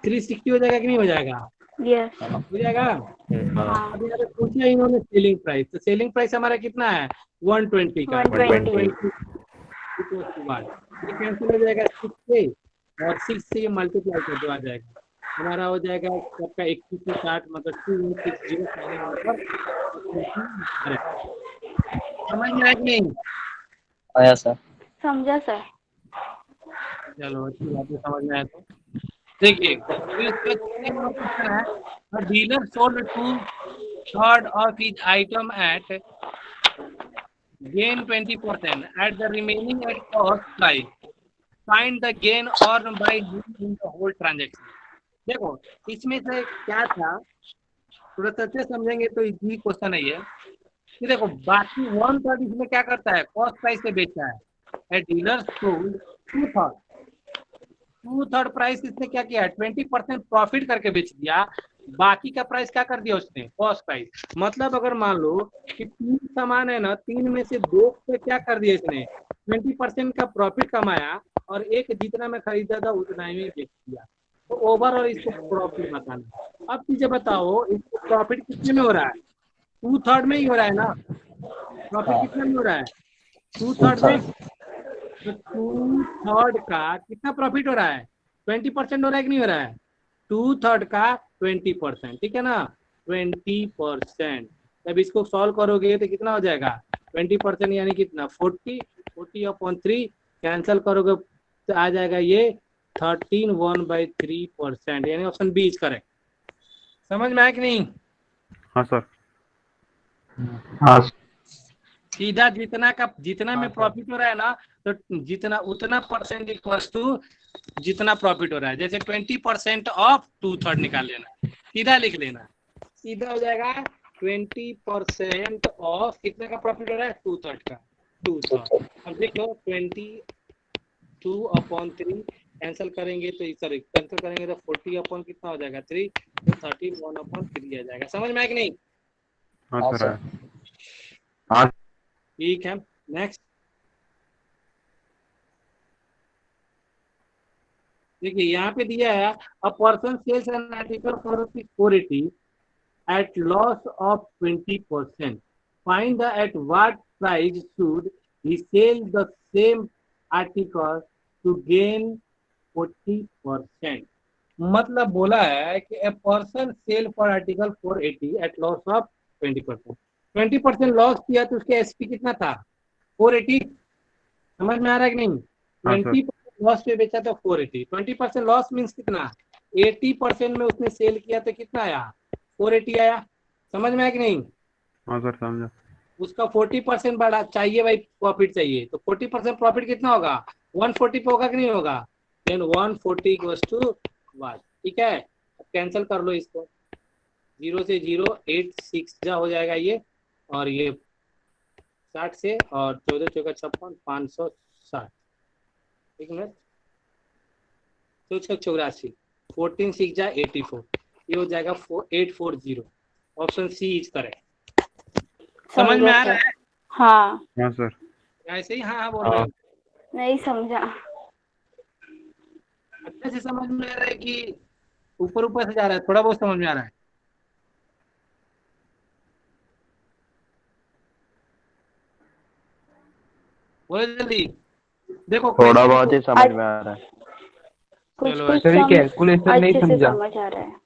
360 हो जाएगा कि नहीं हो जाएगा, यस। हो जाएगा। हाँ। अब यहाँ पे पूछा इन्होंने सेलिंग प्राइस, तो सेलिंग प्राइस हमारा कितना है 120 का, 120। ये कैंसिल हो जाएगा 6 से, और 6 से ये मल्टीप्लाई कर दो आ जाएगा, हमारा हो जाएगा सबका 21 से 60, मतलब 2160 फाइनल आंसर। समझ में आया कि नहीं। आया सर। समझा सर। चलो अच्छी बात है, समझ में आया तो। देखिए dealer sold 2/3 of each item at gain 20% at the remaining at cost price. Find the gain earned by him in the whole transaction. देखो इसमें से क्या था, थोड़ा सा अच्छे समझेंगे तो इजी क्वेश्चन है ये। कि देखो बाकी 1/3 इसमें क्या करता है, कॉस्ट प्राइस से बेचता है। डीलर सोल्ड 2/3 प्राइस इसने क्या किया, 20% प्रॉफिट करके बेच दिया, बाकी का प्राइस क्या कर दिया उसने, कॉस्ट प्राइस। मतलब अगर मान लो कि 3 सामान है ना, 3 में से 2 पे क्या कर दिया इसने 20% का प्रॉफिट कमाया, और एक जितना में खरीदा था उतना ही बेच दिया। तो ओवरऑल इसको प्रॉफिट बताना। अब चीजें बताओ इसको प्रॉफिट कितने में हो रहा है, 2/3 में ही हो रहा है ना, प्रॉफिट कितने में हो रहा है 2/3 में। तो 2/3 का कितना प्रॉफिट हो रहा है, 20% हो रहा है कि नहीं हो रहा है, 2/3 का 20%, ठीक है ना, 20%। जब इसको सॉल्व करोगे तो कितना हो जाएगा, 20% यानी कितना, 40/3 कैंसिल करोगे तो आ जाएगा ये 13/1/3%, यानी ऑप्शन बी इज करेक्ट। समझ में आया कि नहीं? हाँ सर। हाँ सीधा जितना में प्रॉफिट हो रहा है ना, तो जितना उतना परसेंट इक्वल्स टू जितना प्रॉफिट हो रहा है। जैसे 20% ऑफ 2/3 निकाल लेना, सीधा लिख लेना, सीधा हो जाएगा 20% ऑफ कितने का प्रॉफिट हो रहा है, 2/3 का, 2/3। अब देखो 22/3 कैंसिल करेंगे तो सॉरी कैंसिल करेंगे तो 40 कितना हो जाएगा 3, तो 31/3 आ जाएगा। समझ में आया कि नहीं? हाँ हाँ सर सर। आया। हाँ ठीक है, नेक्स्ट देखिए यहाँ पे दिया है, a person sells an article for ₹480 at loss of 20%. Find the at what price should he sell the same article to gain 40%. मतलब बोला है कि a person sell for article 480 at loss of 20%. 20% loss किया तो उसके SP कितना था, 480। समझ में आ रहा है कि नहीं? हाँ सर। 20% लॉस पे बेचा तो 480, 20% लॉस मीन्स कितना, 80% में उसने सेल किया तो कितना आया, 480 आया। समझ में आया कि नहीं? हाँ सर समझा। उसका 40% बढ़ा चाहिए भाई, प्रॉफिट चाहिए, तो 40% प्रॉफिट कितना होगा, 140 पे होगा कि नहीं होगा, देन 140 इक्वल्स टू 1। ठीक है, कैंसिल कर लो इसको, 0 से 0 8 6 जा हो जाएगा ये, और ये 60 से, और 14 चौका 56 560, एक मिनट, 84, 14 6 जा 84, ये हो जाएगा 840। Option C is correct. समझ में समझा आ रहा सर। है? हाँ। हाँ सर। ऐसे ही हाँ हाँ बोल रहे हो? नहीं समझा। अच्छे से समझ में आ रहा है कि ऊपर ऊपर से जा रहा है, थोड़ा बहुत समझ में आ रहा है? बोलो जल्दी, देखो थोड़ा क्वेश्चन बहुत ही समझ में आ रहा है। कुछ चलो कुछ सर ये सम कैलकुलेशन नहीं अच्छे से समझा। समझ आ रहा है।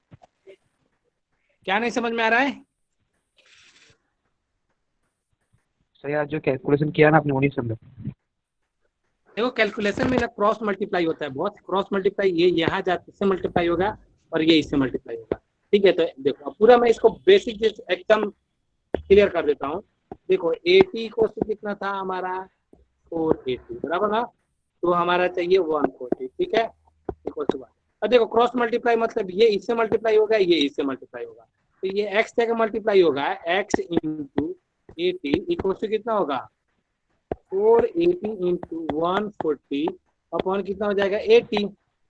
क्या नहीं समझ में आ रहा है? सर यार जो कैलकुलेशन किया ना आपने वो नहीं समझा। देखो कैलकुलेशन में ना क्रॉस मल्टीप्लाई होता है, बहुत क्रॉस मल्टीप्लाई, ये यहाँ जाते इससे मल्टीप्लाई होगा और ये इससे मल्टीप्लाई होगा। ठीक है, तो देखो अब पूरा मैं इसको बेसिक एकदम क्लियर कर देता हूँ। देखो 80 को कितना था हमारा, 480 बराबर ना, तो हमारा चाहिए 140। ठीक है, इक्वल टू 1। अब देखो क्रॉस मल्टीप्लाई मतलब ये इससे मल्टीप्लाई होगा, ये इससे मल्टीप्लाई होगा, तो ये x से मल्टीप्लाई होगा, x इंटू 80 इक्वल टू कितना होगा, 480 इंटू 140 अपॉन कितना हो जाएगा 80।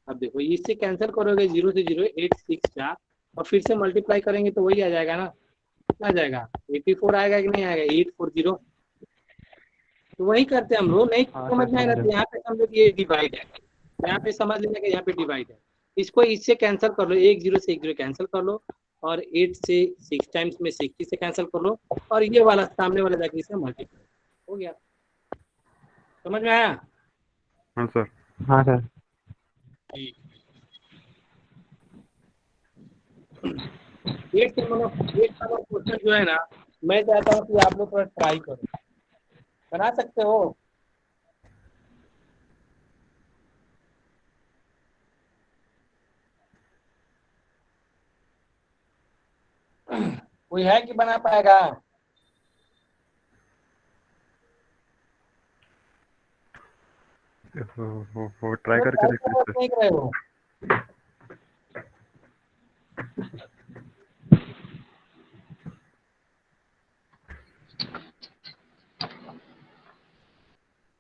अब देखो इससे कैंसिल करोगे, 0 से 0 8 6 4, और फिर से मल्टीप्लाई करेंगे तो वही आ जाएगा ना, कितना आ जाएगा 84 आएगा कि नहीं आएगा, 840। तो वही करते हैं हम लोग, नहीं हाँ समझ सर में आएगा तो समझा। यहाँ पे समझो कि ये डिवाइड है, यहाँ पे समझ लेना कि यहाँ पे डिवाइड है। इसको इससे कैंसिल कर लो, एक 0 से 1 0 कैंसिल कर लो, और 8 से 6 टाइम्स में 60 से कैंसिल कर लो, और ये वाला सामने वाला जाके इससे मल्टीप्लाई हो गया। समझ में आया? हाँ सर। हाँ सर। ठीक। 8 नंबर क्वेश्चन जो है ना, मैं चाहता हूँ कि आप लोग थोड़ा ट्राई करो, बना सकते हो? कोई है कि बना पाएगा? वो ट्राई तो करके ट्राई देखते कर सर। देख रहे हो?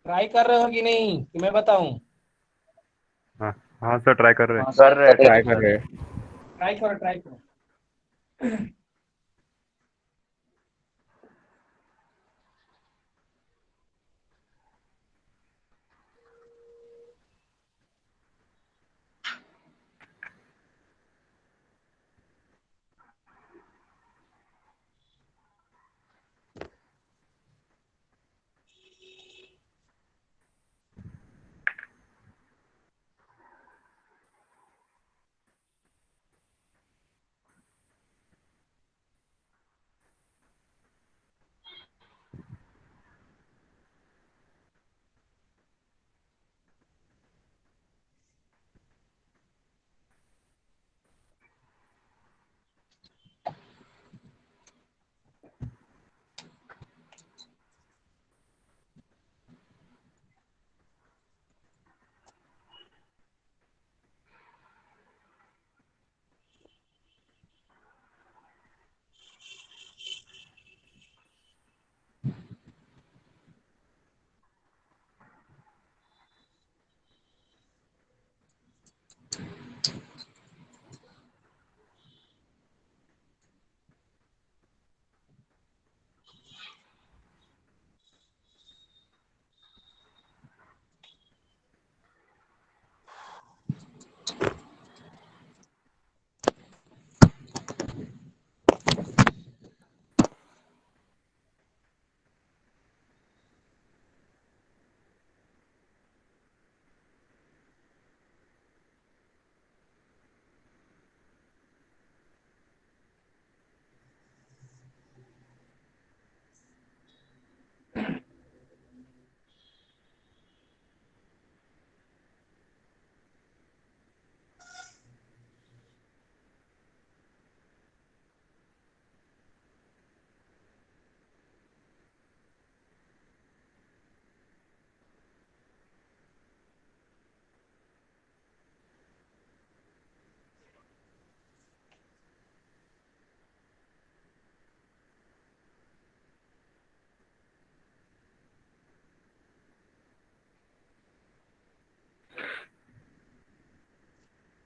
ट्राई कर रहे हो कि नहीं कि मैं बताऊं? हाँ हाँ सर ट्राई कर रहे हैं। कर रहे ट्राई कर रहे। ट्राई करो, ट्राई करो।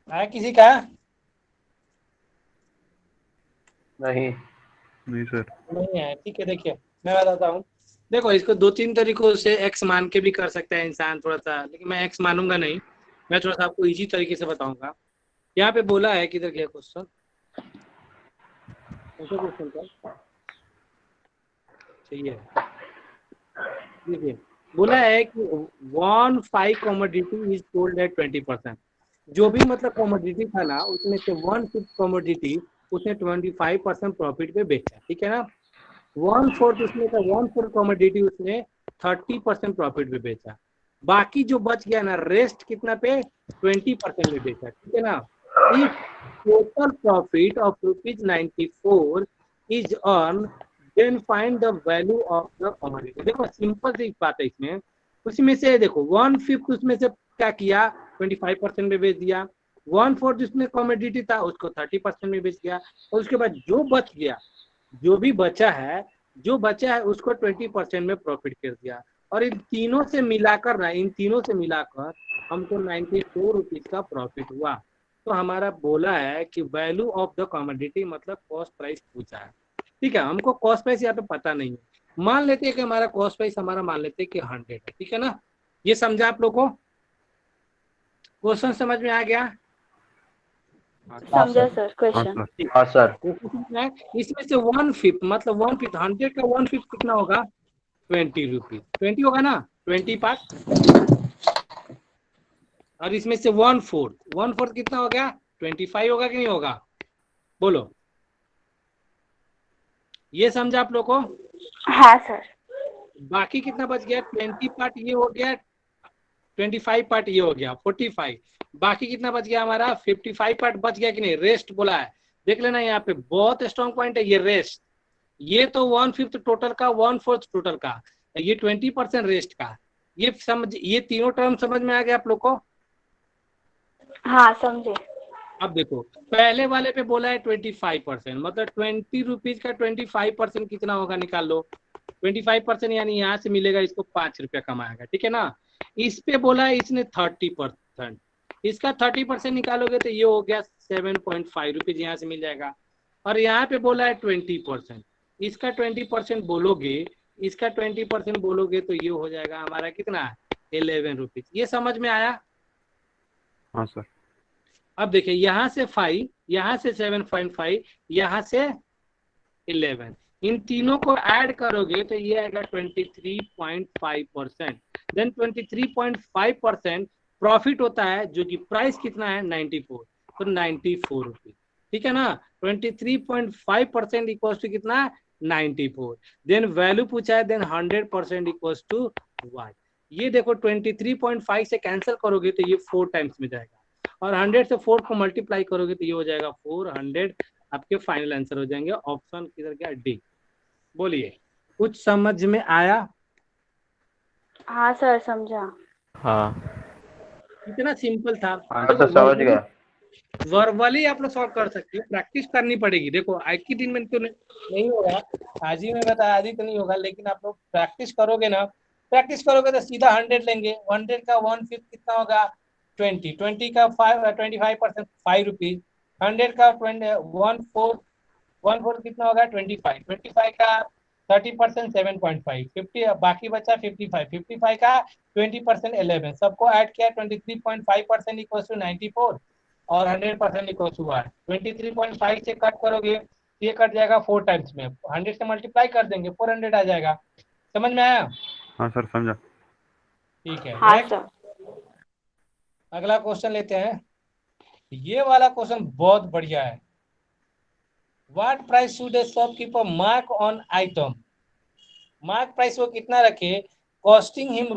है किसी का? नहीं। नहीं सर। नहीं है, ठीक है। देखिए मैं बताता हूँ। देखो इसको दो तीन तरीकों से एक्स मान के भी कर सकता है इंसान थोड़ा सा, लेकिन मैं एक्स मानूंगा नहीं। मैं थोड़ा सा आपको इजी तरीके से बताऊंगा। यहाँ पे बोला है, किधर गया क्वेश्चन? ऐसा क्वेश्चन था, चाहिए। देखिए बोला है कि one five commodity is sold at 20%। जो भी मतलब कॉमोडिटी था ना, उसमें से वन फिफ्थ कॉमोडिटी उसने 25% प्रॉफिट पे बेचा, ठीक है ना। वन फोर्थ उसमें का वन फोर्थ कॉमोडिटी उसने 30% प्रॉफिट पे बेचा। बाकी जो बच गया ना, रेस्ट कितना पे? 20% में बेचा, ठीक है ना। If total profit of ₹94 is earn, then find the value of the commodity. देखो सिंपल सी बात है इसमें। उसमें से देखो वन फिफ्थ उसमें से क्या किया, 25% में बेच दिया। वन फोर्थ उसमें कमोडिटी था, उसको 30% में बेच दिया। और उसके बाद जो बच गया, जो भी बचा है, जो बचा है उसको 20% में प्रॉफिट कर दिया। और इन तीनों से मिलाकर ना, इन तीनों से मिलाकर हमको 94 रुपीज का प्रॉफिट हुआ। तो हमारा बोला है कि वैल्यू ऑफ द कमोडिटी मतलब कॉस्ट प्राइस पूछा है, ठीक है। हमको कॉस्ट प्राइस यहाँ पे पता नहीं है। मान लेते हैं कि हमारा कॉस्ट प्राइस हमारा मान लेते हैं कि 100 है, ठीक है ना। ये समझा आप लोग को? क्वेश्चन समझ में आ गया? हाँ समझा सर। सर हाँ क्वेश्चन। सर। हाँ सर। इसमें से वन फिफ्थ मतलब वन फिफ्थ, 100 का वन फिफ्थ कितना होगा? 20 रुपीज। 20 होगा ना, 20 पार्ट। और इसमें से वन फोर्थ कितना हो गया? 25 होगा कि नहीं होगा? बोलो, ये समझा आप लोग को? हाँ सर। बाकी कितना बच गया? 20 पार्ट ये हो गया, 25 पार्ट ये हो गया, 45। बाकी कितना बच गया हमारा? 55 पार्ट बच गया कि नहीं? रेस्ट बोला है, देख लेना यहाँ पे बहुत स्ट्रॉन्ग पॉइंट है ये रेस्ट। ये तो वन फिफ्थ टोटल का, वन फोर्थ टोटल का, ये 20% रेस्ट का। ये समझ, ये तीनों टर्म समझ में आ गया आप लोग को? हाँ समझे। अब देखो पहले वाले पे बोला है 25%, मतलब 20 रुपीज का 25% कितना होगा, निकाल लो। 25% यानी यहाँ से मिलेगा इसको 5 रुपया कमाएगा, ठीक है ना। इस पे बोला है इसने 30%, इसका 30% निकालोगे तो ये हो गया 7.5 रुपीज, यहाँ से मिल जाएगा। और यहाँ पे बोला है 20%, इसका 20% बोलोगे, इसका 20% बोलोगे तो ये हो जाएगा हमारा कितना? 11 रुपीज। ये समझ में आया? हाँ सर। अब देखिए यहाँ से 5, यहाँ से 7.5, यहाँ से 11, इन तीनों को ऐड करोगे तो ये आएगा 23.5%। देन 23.5% प्रॉफिट होता है, जो कि प्राइस कितना है? 94, तो 94 रुपीज, ठीक है ना। 23.5% इक्वल्स टू कितना? 94। देन वैल्यू पूछा है, देन 100% इक्वल्स टू वाई। ये देखो 23.5 से कैंसिल करोगे तो ये 4 टाइम्स में जाएगा, और 100 से 4 को मल्टीप्लाई करोगे तो ये हो जाएगा 400। आपके फाइनल आंसर हो जाएंगे। ऑप्शन किधर गया? डी। बोलिए, कुछ समझ में आया? हाँ सर समझा। हाँ। इतना सिंपल था। हाँ देखो सर समझ गया। वर्बली आप लोग सॉल्व कर सकते हो, प्रैक्टिस करनी पड़ेगी। देखो आज के दिन में तो नहीं होगा, आज ही में बताया, आज ही तो नहीं होगा, लेकिन आप लोग प्रैक्टिस करोगे ना, प्रैक्टिस करोगे तो सीधा 100 लेंगे। 100 का वन फिफ्थ कितना होगा? 20 का 25% 5 रुपीज। 100 का 1/4 कितना होगा? 25। 25 का 30% 7.5, 50 बाकी बचा 55। 55 का 20% 11, सबको ऐड किया 23.5% इक्वल टू 94, और 100% इक्वल टू 1। 23.5 से कट करोगे, ये कट जाएगा 4 टाइम्स में, 100 से मल्टीप्लाई कर देंगे, 400 आ जाएगा। समझ में आया? हाँ सर समझा। ठीक है, हाँ नेक्स्ट सर। अगला क्वेश्चन लेते हैं। ये वाला क्वेश्चन बहुत बढ़िया है। What price should a shopkeeper mark on item? Mark price वो कितना रखे? Costing him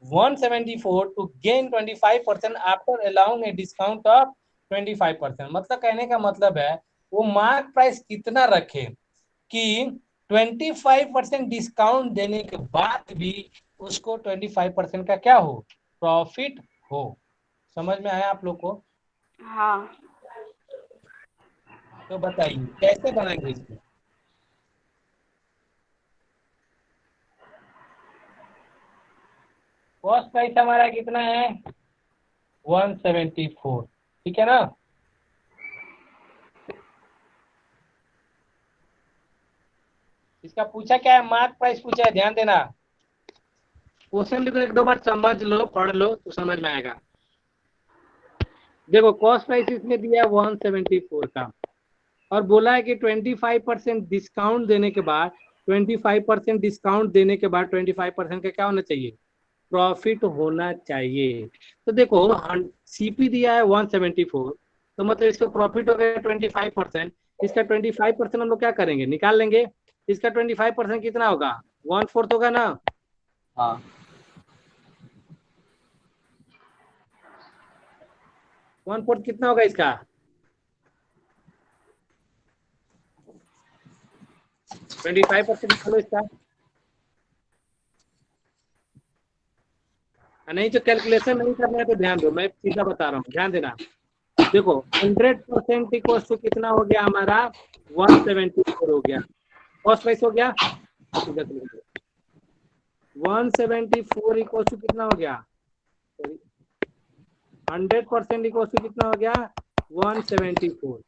₹174 to gain 25% after allowing a discount of 25%। मतलब कहने का मतलब है वो मार्क प्राइस कितना रखे कि 25% डिस्काउंट देने के बाद भी उसको 25% का क्या हो? प्रॉफिट हो। समझ में आया आप लोग को? हाँ। तो बताइए कैसे बनाएंगे इसको? कॉस्ट प्राइस हमारा कितना है? 174। ठीक है ना। इसका पूछा क्या है, मार्क प्राइस पूछा है, ध्यान देना। क्वेश्चन भी एक दो बार समझ लो, पढ़ लो तो समझ में आएगा। देखो कॉस्ट प्राइस इसने दिया है 174 का, और बोला है कि 25% डिस्काउंट देने के बाद 25% डिस्काउंट देने के बाद 25% का क्या होना चाहिए, प्रॉफिट होना चाहिए। तो देखो सीपी दिया है 174, तो मतलब इसका प्रॉफिट हो गया 25%। इसका 25% हम लोग क्या करेंगे, निकाल लेंगे। इसका 25% कितना होगा, 1/4 होगा ना। हाँ 1/4 कितना होगा इसका, 25% निकालो इसका। नहीं तो कैलकुलेशन नहीं करना है तो ध्यान दो, मैं सीधा बता रहा हूँ, ध्यान देना। देखो 100% इक्वल टू कितना हो गया हमारा, 174 हो गया। कॉस्ट प्राइस हो गया 174 इक्वल टू कितना हो गया, 100% इक्वल टू कितना हो गया 174।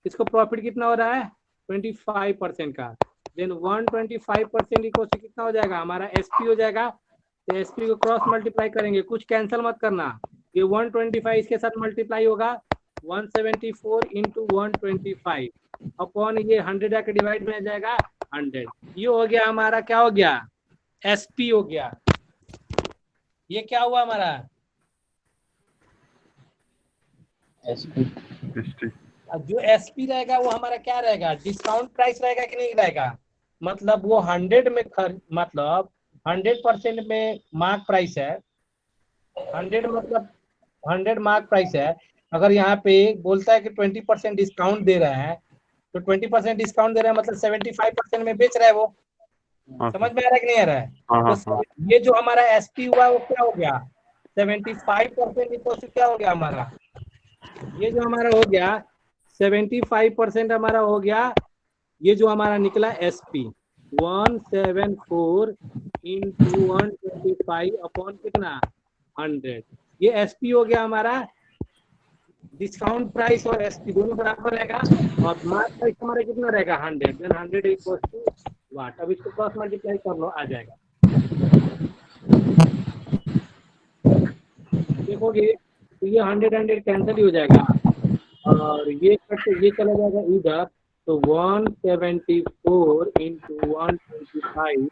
इसको प्रॉफिट कितना हो रहा है 25% का। देन 125% इक्वल टू कितना हो जाएगा हमारा एसपी हो जाएगा। तो एसपी को क्रॉस मल्टीप्लाई करेंगे, कुछ कैंसिल मत करना। ये 125 इसके साथ मल्टीप्लाई होगा, 174 इंटू 125 अपॉन ये 100 आके डिवाइड में आ जाएगा 100। ये हो गया हमारा, क्या हो गया, एसपी हो गया। ये क्या हुआ हमारा, एसपी। हिस्ट्री। अब जो एसपी रहेगा वो हमारा क्या रहेगा, डिस्काउंट प्राइस रहेगा कि नहीं रहेगा। मतलब वो 100 में मतलब 100% में मार्क प्राइस है, 100 मतलब 100 मार्क प्राइस है। अगर यहाँ पे बोलता है कि 20% डिस्काउंट दे रहा है, तो 20% डिस्काउंट दे रहा है मतलब 75% में बेच रहा है वो। हाँ समझ सर। में आ रहा है कि नहीं आ रहा है। हाँ हाँ तो हाँ। ये जो हमारा एसपी हुआ वो क्या हो गया, 75% इक्वल टू क्या हो गया हमारा, ये जो हमारा हो गया 75% हमारा हो गया। ये जो हमारा निकला एसपी 174 इंटू 125 अपॉन कितना 100। ये एसपी हो गया हमारा। डिस्काउंट प्राइस और एसपी दोनों बराबर रहेगा, और मार्क प्राइस हमारा कितना रहेगा 100। देन 100 इक्वल टू वाट। अब इसको क्रॉस मल्टीप्लाई कर लो, आ जाएगा। देखोगे तो ये 100 कैंसिल ही हो जाएगा, और ये कट ये चला जाएगा इधर। तो 174 इंटू 125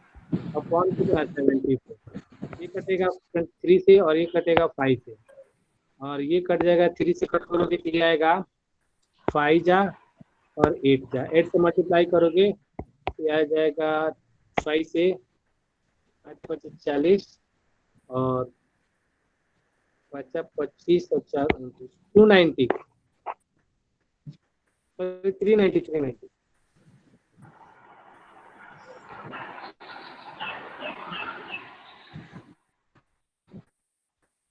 अपॉन कितना 74। ये कटेगा 3 से और ये कटेगा 5 से, और ये कट जाएगा 3 से कट करोगे तो ये आएगा 5 जा और 8 जा। 8 से मल्टीप्लाई करोगे तो ये आ जाएगा 5 से 8 × 40 और 25 और 4 290 390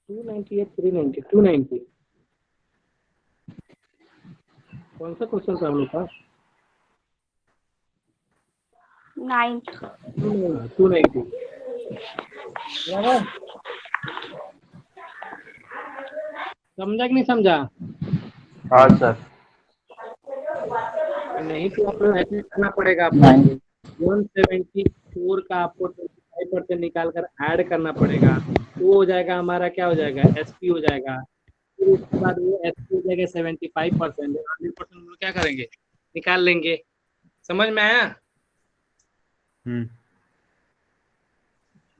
290 290। कौन सा क्वेश्चन था हम लोग का, 9th। 290 बराबर। समझा कि नहीं समझा। हाँ सर। नहीं तो आप लोग ऐसे करना पड़ेगा आपको, 174 का आपको 25% निकाल कर ऐड करना पड़ेगा, तो हो जाएगा हमारा क्या हो जाएगा एसपी हो जाएगा। फिर उसके बाद वो एसपी हो जाएगा 75%, 100% हम लोग क्या करेंगे निकाल लेंगे। समझ में आया।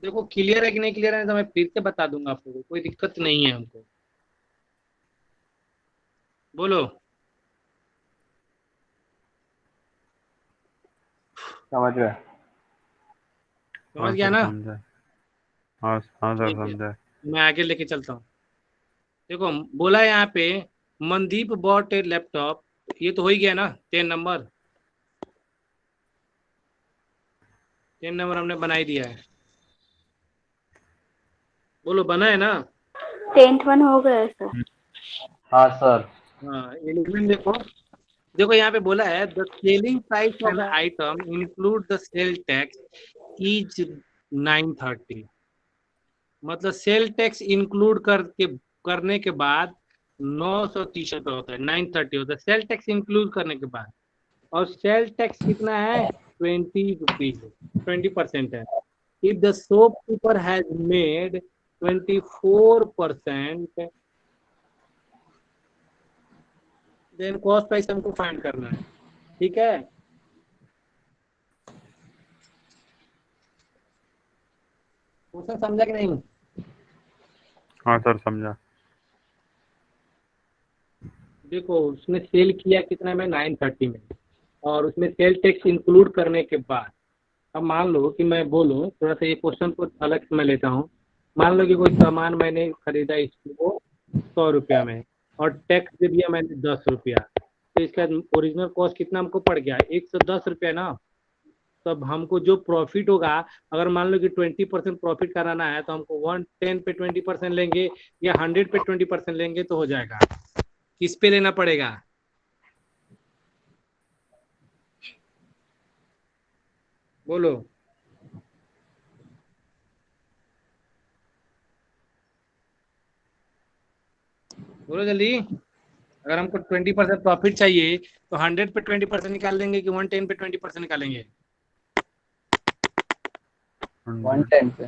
देखो क्लियर है कि नहीं क्लियर है तो मैं फिर से बता दूंगा आप लोगों को, कोई दिक्कत नहीं है हमको। बोलो। समझ गए। समझ गया ना। हाँ हाँ सर ठीक है, समझा। मैं आगे लेके चलता हूँ। देखो बोला यहाँ पे मनदीप बॉट ए लैपटॉप, ये तो हो ही गया ना 10 नंबर। 10 नंबर हमने बना ही दिया है। बोलो बना है ना। 10th वन हो गया सर। हाँ सर। हाँ 11 देखो। देखो यहाँ पे बोला है the selling price of the item include the sale tax is 930। मतलब सेल टैक्स इंक्लूड करने के बाद 930 रुपये होता है, 930 होता है सेल टैक्स इंक्लूड करने के बाद। और सेल टैक्स कितना है? 20 रुपीज, 20% है। If the shopkeeper has made 24%, then cost price हमको फाइंड करना है। ठीक है, क्वेश्चन समझा कि नहीं? हाँ सर समझा। देखो उसने सेल किया कितना में? 930 में, और उसमें सेल टैक्स इंक्लूड करने के बाद, अब मान लो कि मैं बोलूँ, थोड़ा सा ये क्वेश्चन को अलग से मैं लेता हूँ। मान लो कि कोई सामान मैंने खरीदा इसको 100 रुपया में, और टैक्स दे दिया मैंने 10 रुपया, तो इसका ओरिजिनल कॉस्ट कितना हमको पड़ गया? 110 रुपया ना। तब हमको जो प्रॉफिट होगा, अगर मान लो कि 20% प्रॉफिट कराना है, तो हमको 110 पे 20% लेंगे या 100 पे 20% लेंगे तो हो जाएगा। किस पे लेना पड़ेगा? बोलो। बोलो जल्दी। अगर हमको 20% प्रॉफिट चाहिए तो 100 पे 20% निकाल देंगे कि 110 पे 20% निकालेंगे? 110 पे।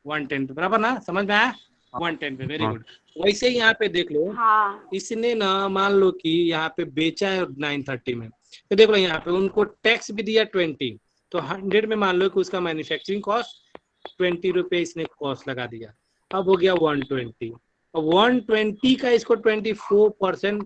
110 पे, बराबर ना? समझ में आया? 110 पे, वेरी हाँ। गुड। वैसे ही यहाँ पे देख लो, हाँ इसने ना मान लो कि यहाँ पे बेचा है 930 में, तो देख लो यहाँ पे उनको टैक्स भी दिया 20, तो 100 में मान लो कि उसका मैन्युफैक्चरिंग कॉस्ट 20 रुपये इसने कॉस्ट लगा दिया। अब हो गया 120, और 120 का इसको 24%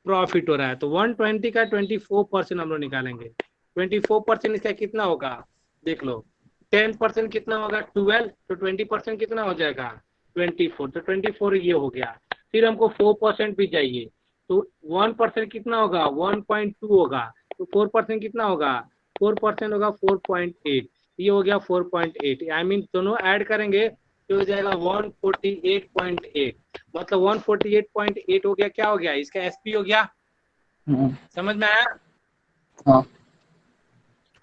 प्रॉफिट हो रहा है, तो 120 का 24% हम लोग निकालेंगे। 24% इसका कितना होगा? देख लो, 10% कितना होगा? 12, तो 20% कितना हो जाएगा? 24, तो 24 ये हो गया। फिर हमको 4% भी चाहिए, तो 1% कितना होगा? 1.2 होगा, तो 4% कितना होगा? 4% होगा 4.8, ये हो गया 4.8। आई मीन दोनों ऐड करेंगे तो हो जाएगा 148.8, मतलब 148.8 हो गया। क्या हो गया? इसका एसपी हो गया। समझ में आया? हाँ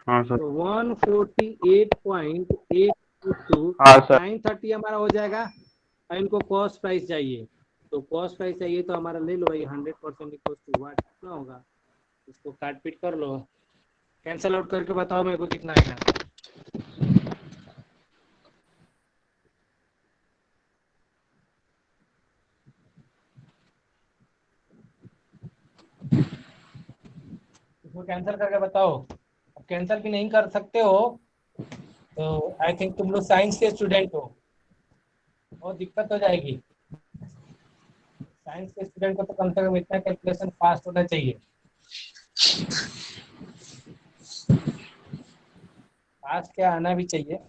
हाँ सर। तो 148.8 टू हाँ सर। 930 हमारा हो जाएगा। और इनको कॉस्ट प्राइस चाहिए, तो कॉस्ट प्राइस चाहिए तो हमारा ले लो भाई, 100% इक्वल टू व्हाट कितना होगा? इसको काट पीट कर लो, कैंसल आउट करके बताओ मेरे को कितना आएगा। इसको कैंसिल करके बताओ। अब कैंसिल भी नहीं कर सकते हो तो आई थिंक तुम लोग साइंस के स्टूडेंट हो, बहुत दिक्कत हो जाएगी। साइंस के स्टूडेंट को तो कम से कम इतना कैलकुलेशन फास्ट होना चाहिए। फास्ट क्या, आना भी चाहिए।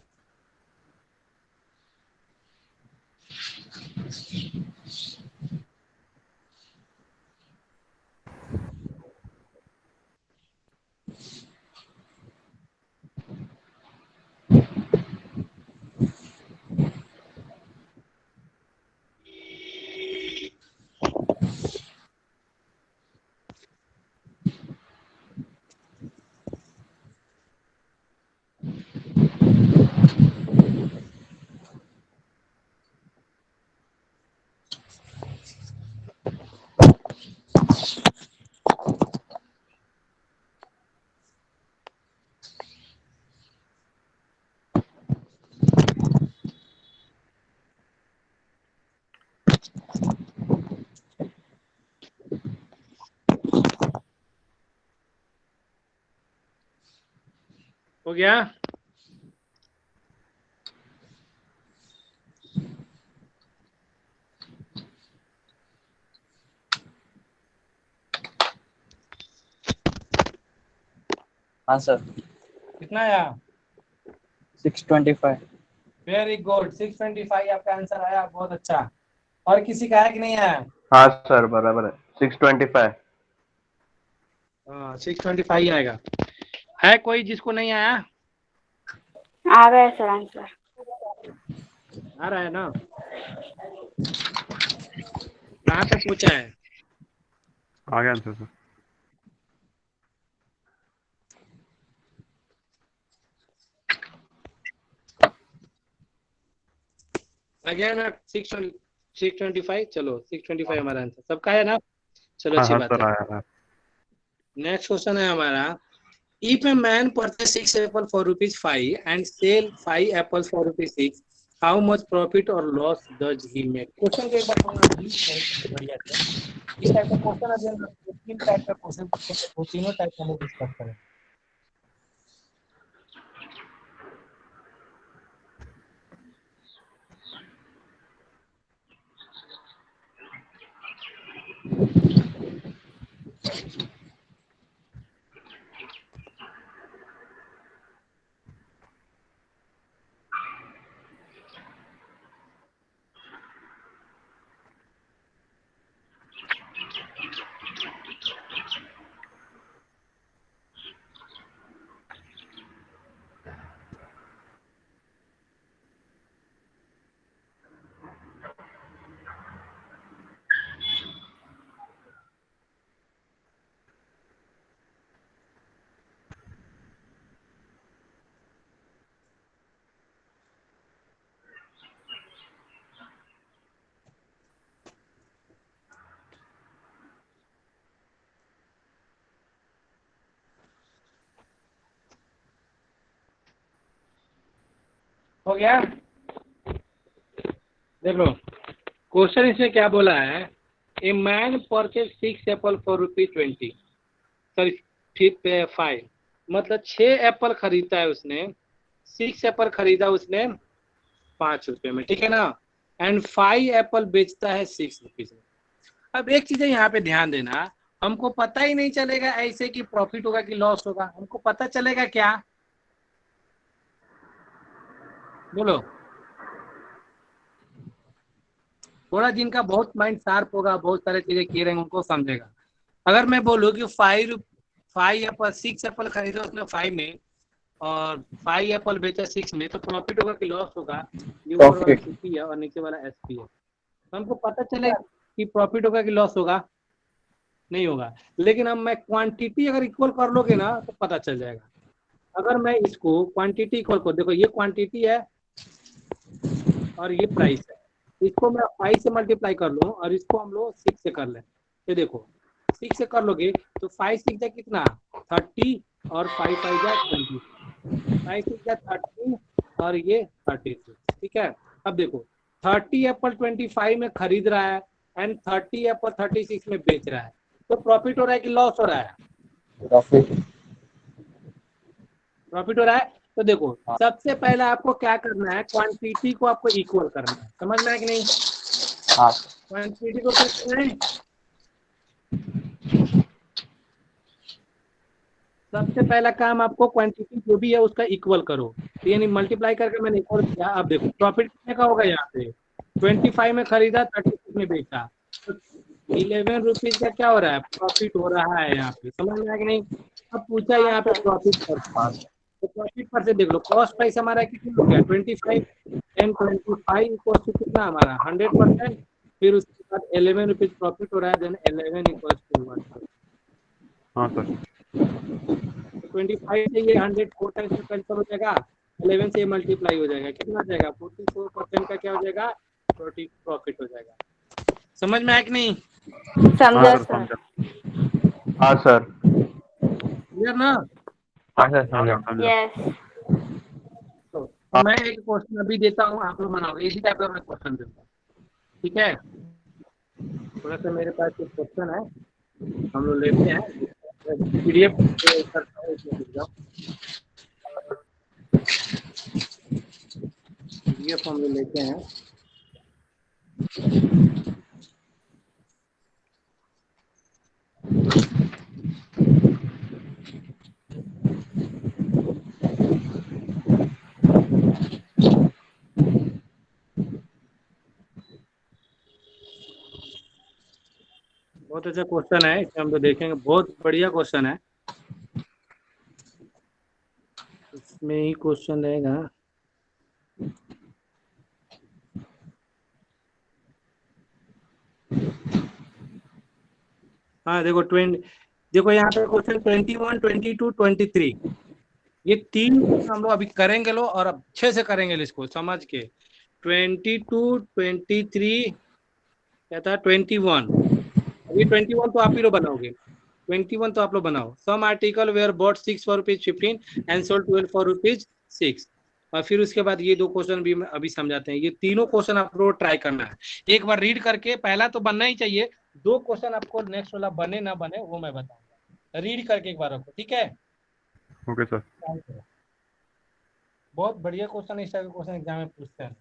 हो गया? हाँ सर। कितना आया? 625। वेरी गुड, 625 आपका आंसर आया, बहुत अच्छा। और किसी का आया कि नहीं आया? हाँ सर बराबर है 625। हाँ 625 आएगा। है कोई जिसको नहीं आया? आ गया सर आंसर। आ रहा है ना? कहाँ पे पूछा है? आ गया आंसर सर। आ गया ना? 6 625, चलो 625 हमारा आंसर। सबका है ना? चलो हाँ अच्छी हाँ बात सर है। आया है। नेक्स्ट क्वेश्चन है हमारा, if a man purchase 6 apple for ₹5 and sell 5 apples for ₹6, how much profit और loss does he make? Question को एक बार थोड़ा read करें बढ़िया से। इस टाइप का क्वेश्चन अभी हम लोग 3 टाइप का क्वेश्चन पूछेंगे, वो तीनों टाइप का हम लोग डिस्कस करें। हो गया? देख लो क्वेश्चन इसमें क्या बोला है, ए man purchase 6 apple for ₹20, sorry 5, मतलब 6 एप्पल खरीदता है उसने, 6 एप्पल खरीदा उसने ₹5 में, ठीक है ना, एंड 5 एप्पल बेचता है ₹6 में। अब एक चीज है यहाँ पे ध्यान देना, हमको पता ही नहीं चलेगा ऐसे कि प्रॉफिट होगा कि लॉस होगा, हमको पता चलेगा क्या? बोलो, थोड़ा जिनका बहुत माइंड शार्प होगा, बहुत सारे चीजें किए रहेंगे, उनको समझेगा। अगर मैं बोलूँ कि 5 एप्पल 6 एप्पल खरीदो उसने 5 में और 5 एप्पल बेचा 6 में, तो प्रॉफिट होगा कि लॉस होगा? ये ऊपर वाला सीपी है और नीचे वाला एसपी है, तो हमको पता चलेगा कि प्रॉफिट होगा कि लॉस होगा? नहीं होगा। लेकिन अब मैं क्वांटिटी अगर इक्वल कर लोगे ना तो पता चल जाएगा। अगर मैं इसको क्वांटिटी इक्वल कर, देखो ये क्वांटिटी है और ये प्राइस है, इसको मैं 5 से मल्टीप्लाई कर लूं और इसको हम लोग 6 से कर लें, ये देखो 6 से कर लोगे तो 5 6 जा कितना 30 और 5 5 जा 20, 5 6 जा 30 और ये 36, ठीक है। अब देखो 30 एप्पल 25 में खरीद रहा है एंड 30 एप्पल 36 में बेच रहा है, तो प्रॉफिट हो रहा है कि लॉस हो रहा है? प्रॉफिट हो रहा है। तो देखो सबसे पहले आपको क्या करना है, क्वांटिटी को आपको इक्वल करना है, समझ में आया कि नहीं? हाँ क्वांटिटी को क्या करना है, सबसे पहला काम आपको क्वांटिटी जो भी है उसका इक्वल करो, तो यानी मल्टीप्लाई करके मैंने इक्वल किया। अब देखो प्रॉफिट कितने का होगा, यहाँ पे 25 में खरीदा 36 में बेचा, तो 11 रुपीज का क्या हो रहा है, प्रॉफिट हो रहा है यहाँ पे, समझ में आया कि नहीं? अब पूछा यहाँ पे प्रॉफिट पर, तो प्रॉफिट पर से देख लो कॉस्ट प्राइस हमारा कितना हो गया 25 एंड 25 इक्वल टू कितना हमारा 100%, फिर उसके बाद 11 रुपीज प्रॉफिट हो रहा है, देन 11 इक्वल टू 1। हाँ सर 25 से ये 100 4 टाइम्स में कैंसिल हो जाएगा, 11 से मल्टीप्लाई हो जाएगा, कितना आ जाएगा 44% का क्या हो जाएगा, प्रॉफिट हो जाएगा। समझ में आया कि नहीं? हाँ समझा सर सर। समझा। हाँ सर क्लियर ना? हाँ सर हाँ समझा। सर समझा। यस। तो मैं एक क्वेश्चन अभी देता हूँ, आप लोग बनाओगे, इसी टाइप का मैं क्वेश्चन दूंगा, ठीक है? थोड़ा सा मेरे पास एक क्वेश्चन है, हम लोग लेते हैं पीडीएफ करता हूँ, इसमें लिख जाओ पीडीएफ हम लोग लेते हैं। बहुत अच्छा क्वेश्चन है, इसे हम लोग देखेंगे, बहुत बढ़िया क्वेश्चन है, इसमें ही क्वेश्चन रहेगा। हाँ देखो देखो यहाँ पे क्वेश्चन 21 22 23, ये 3 हम लोग अभी करेंगे लो, और अच्छे से करेंगे इसको समझ के। 22 23 क्या था 21, अभी 21 तो आप ही लोग बनाओगे, 21 तो आप लोग बनाओ। Some article were bought 6 for rupees 15 and sold 12 for rupees 6। और फिर उसके बाद ये 2 क्वेश्चन भी अभी समझाते हैं। ये तीनों क्वेश्चन आप लोग ट्राई करना है एक बार रीड करके, पहला तो बनना ही चाहिए। 2 क्वेश्चन आपको नेक्स्ट वाला बने ना बने वो मैं बताऊंगा, रीड करके एक बार रखो, ठीक है। Okay sir. बहुत बढ़िया क्वेश्चन, इस टाइप के क्वेश्चन एग्जाम में पूछते हैं।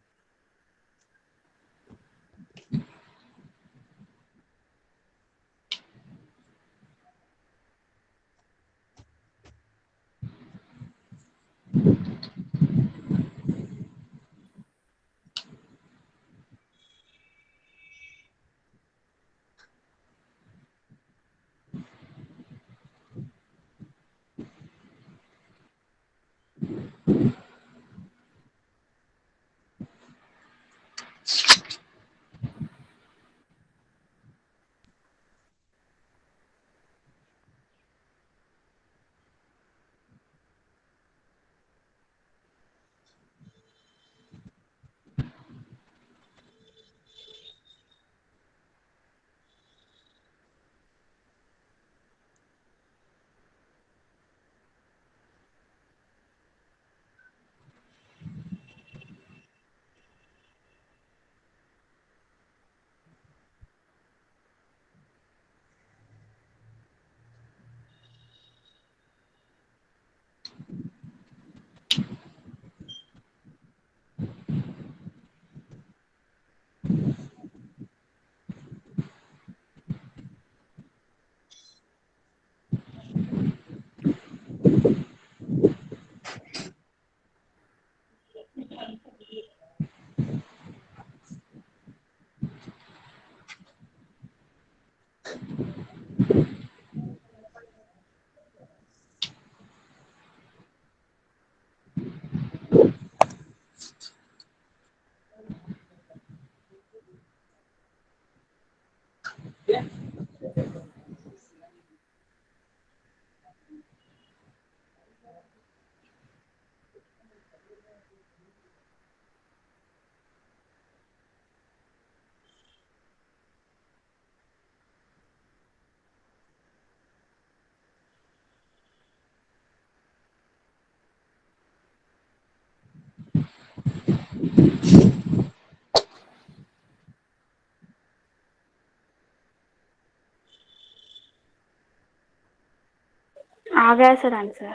आ गया सर आंसर।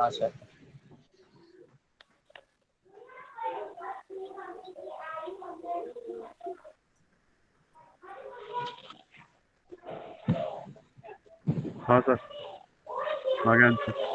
हाँ सर। हाँ सर, आ गया आंसर।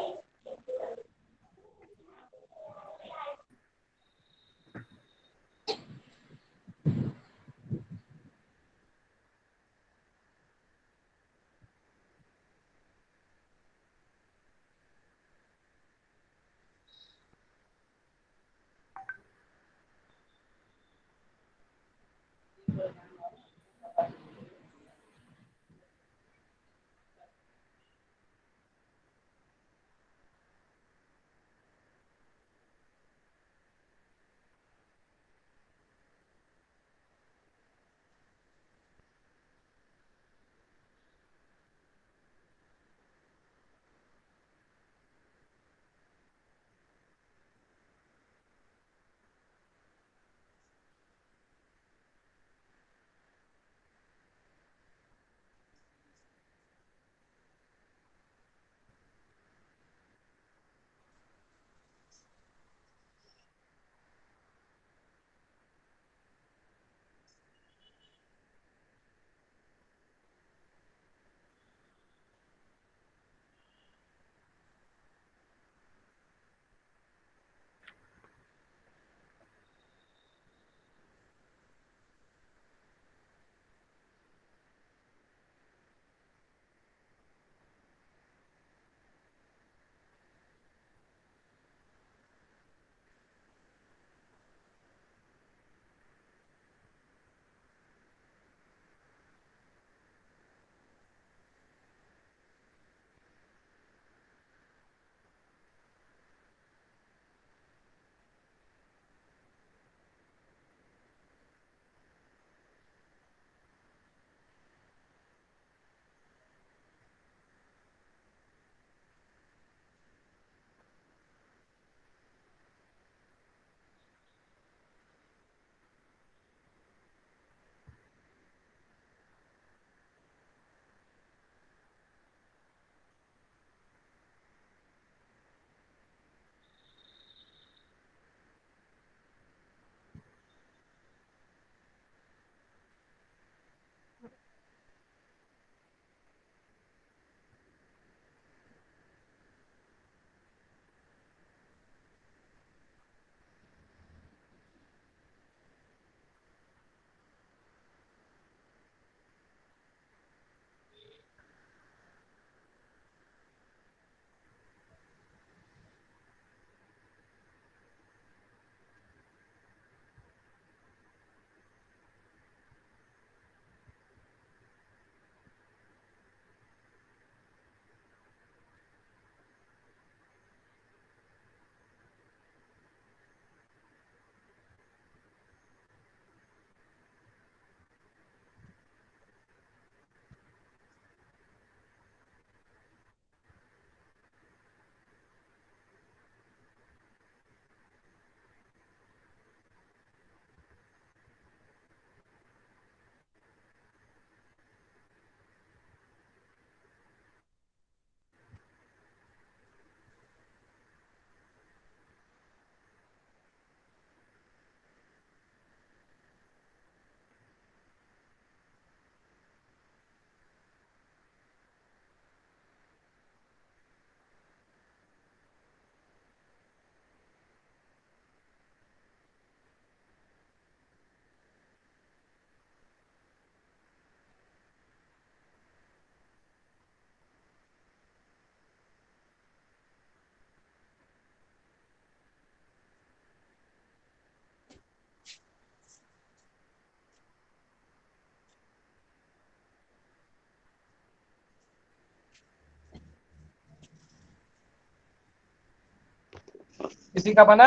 किसी का बना?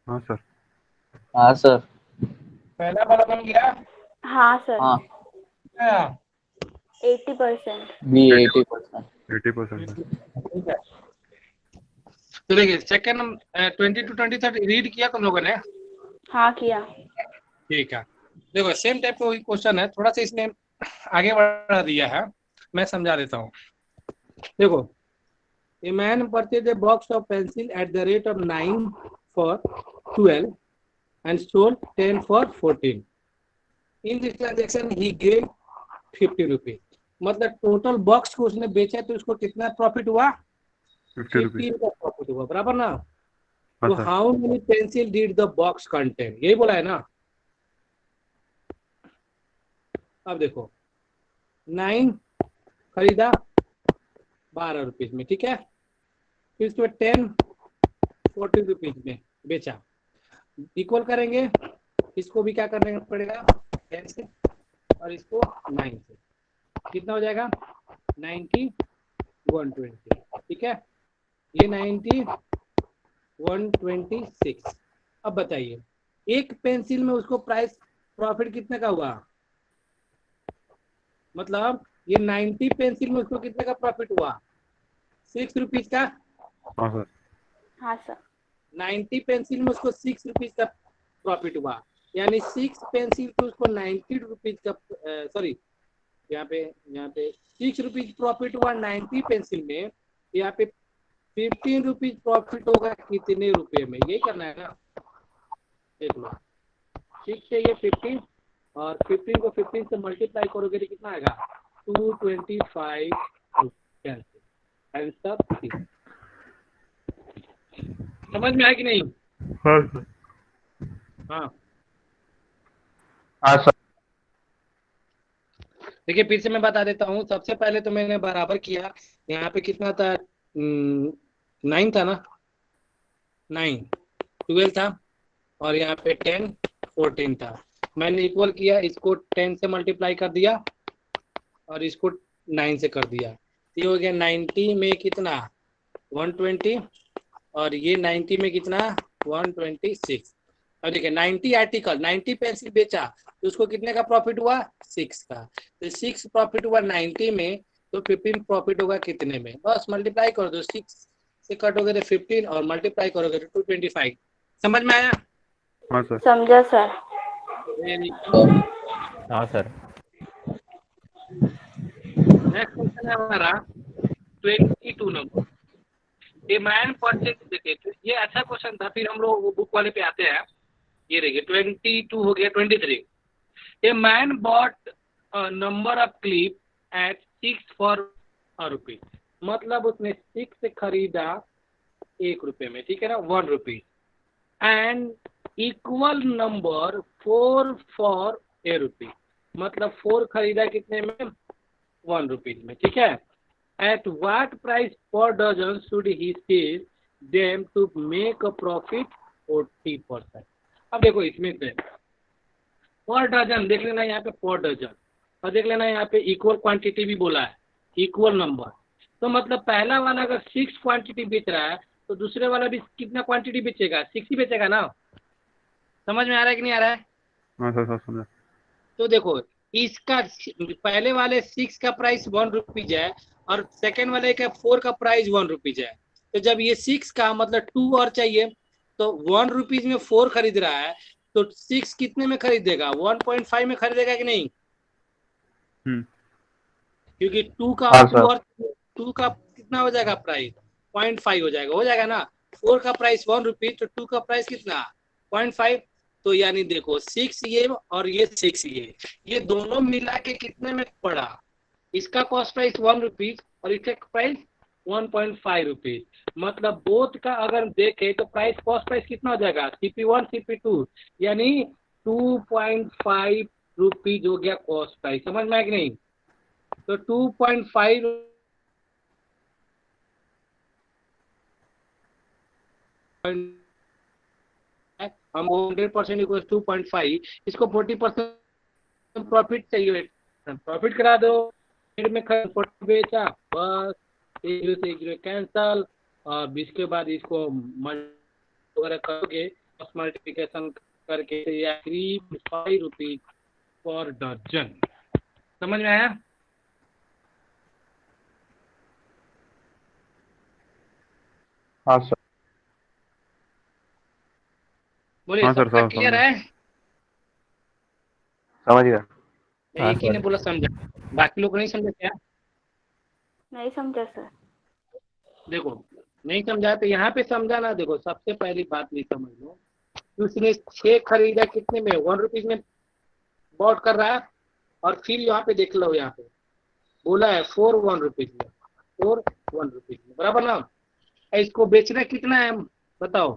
हाँ सर। हाँ सर। पहला वाला बन गया? हाँ सर। हाँ। हाँ, 80%। बी 80%। 80% सर। ठीक है। तो देखिए सेकंड 22-23 रीड किया तुम लोगों ने? हाँ किया। ठीक है। देखो सेम टाइप का वही क्वेश्चन है, थोड़ा सा इसने आगे बढ़ा दिया है, मैं समझा देता हूँ। देखो, ए man purchase a box of pencil at the rate of 9 for 12 and sold 10 for 14. In this transaction he gained 50 rupees. मतलब टोटल बॉक्स को उसने बेचा तो उसको कितना प्रॉफिट हुआ? 50 रुपीज। 15 का प्रॉफिट हुआ, बराबर ना? हाँ तो sir. How many pencil did the box contain, यही बोला है ना? अब देखो 9 खरीदा 12 रुपीज में, ठीक है। फिर उसके बाद 10 14 रुपीज में बेचा, इक्वल करेंगे, इसको भी क्या करने पड़ेगा 10 से और इसको 9 से, कितना हो जाएगा 90 120, ठीक है। ये 90 126। अब बताइए एक पेंसिल में उसको प्राइस प्रॉफिट कितने का हुआ? मतलब ये 90 पेंसिल में उसको कितने का प्रॉफिट हुआ? 6 रुपीज का। हाँ सर। हाँ सर। 90 पेंसिल में उसको 6 रुपीज का प्रॉफिट हुआ, यानी 6 पेंसिल को उसको 90 रुपीज का, सॉरी यहाँ पे 6 रुपीज प्रॉफिट हुआ 90 पेंसिल में, यहाँ पे 15 रुपीज प्रॉफिट होगा कितने रुपए में, यही करना है ना? देख लो 6 से ये 15 और 15 को 15 से मल्टीप्लाई करोगे तो कितना आएगा 225 आंसर। समझ में आया कि नहीं? हाँ सर। हाँ हाँ सर। देखिए फिर से मैं बता देता हूँ। सबसे पहले तो मैंने बराबर किया, यहाँ पे कितना था 9 था ना, 9 12 था और यहाँ पे 10 14 था। मैंने इक्वल किया, इसको 10 से मल्टीप्लाई कर दिया और इसको 9 से कर दिया, ये हो गया 90 में कितना 120 और ये 90 में कितना 126। अब देखिए 90 आर्टिकल 90 पेंसिल बेचा तो उसको कितने का प्रॉफिट हुआ 6 का, तो 6 प्रॉफिट हुआ 90 में, तो 15 प्रॉफिट होगा कितने में? बस मल्टीप्लाई कर दो, 6 से कटोगे तो 15 और मल्टीप्लाई करोगे तो 225। समझ में आया? हाँ सर। समझा सर। वेरी हाँ सर। नेक्स्ट क्वेश्चन है हमारा 22 नंबर। ए मैन परचेज, देखिए तो ये अच्छा क्वेश्चन था, फिर हम लोग वो बुक वाले पे आते हैं। ये देखिए 22 हो गया 23। A man bought number of clip at 6 for rupee, मतलब उसने 6 से खरीदा 1 रुपए में, ठीक है ना, 1 rupee, and equal number 4 for a rupee, मतलब 4 खरीदा कितने में 1 रुपीज में, ठीक है। At what price per dozen should he sell them to make a profit 40%? अब देखो इसमें से पर डजन देख लेना, यहाँ पे पर डजन, और देख लेना यहाँ पे इक्वल क्वांटिटी भी बोला है, इक्वल नंबर। तो मतलब पहला वाला अगर 6 क्वांटिटी बेच रहा है तो दूसरे वाला भी कितना क्वांटिटी बेचेगा? 6 ही बेचेगा ना? समझ में आ रहा है कि नहीं आ रहा है? हाँ सर सर समझा। तो देखो इसका पहले वाले 6 का प्राइस 1 रुपीज है और सेकेंड वाले का 4 का प्राइस 1 रुपीज है। तो जब ये 6 का मतलब 2 और चाहिए, तो 1 रुपीज में 4 खरीद रहा है, तो 6 कितने में खरीदेगा? 1.5 में खरीदेगा कि नहीं? क्योंकि 2 का हाँ, 2 सर। और 2 का कितना हो जाएगा प्राइस? 0.5 हो जाएगा ना। 4 का प्राइस 1 रुपीज, तो 2 का प्राइस कितना 0.5। तो यानी देखो 6 ये और ये 6 ये दोनों मिला के कितने में पड़ा? इसका कॉस्ट प्राइस 1 रुपीज और इसका प्राइस 1.5 रुपीज, मतलब बोथ का अगर देखे तो प्राइस कॉस्ट प्राइस कितना हो जाएगा CP1 CP2, यानी 2.5 रुपीज हो गया कॉस्ट प्राइस। समझ में आया कि नहीं? तो 2.5 हम 100% इक्वल 2.5, इसको 40% प्रॉफिट चाहिए, प्रॉफिट करा दो। में बेचा, बस 1 से 1 कैंसल, और इसके बाद इसको वगैरह करोगे, मल्टीप्लिकेशन करके या 3.5 रुपीज पर दर्जन। समझ में आया? हाँ सर। बोलिए, हाँ सर, सबका समझ क्लियर समझा। है? समझ गया। मैं एक ही ने बोला समझा, बाकी लोग नहीं समझे क्या? नहीं समझा सर। देखो, नहीं समझा तो यहाँ पे समझा ना। देखो, सबसे पहली बात ये समझ लो कि उसने 6 खरीदा कितने में, 1 रुपीज में बॉट कर रहा है। और फिर यहाँ पे देख लो, यहाँ पे बोला है 4 1 रुपीज में, 4 1 रुपीज में, बराबर ना? इसको बेचना कितना है बताओ,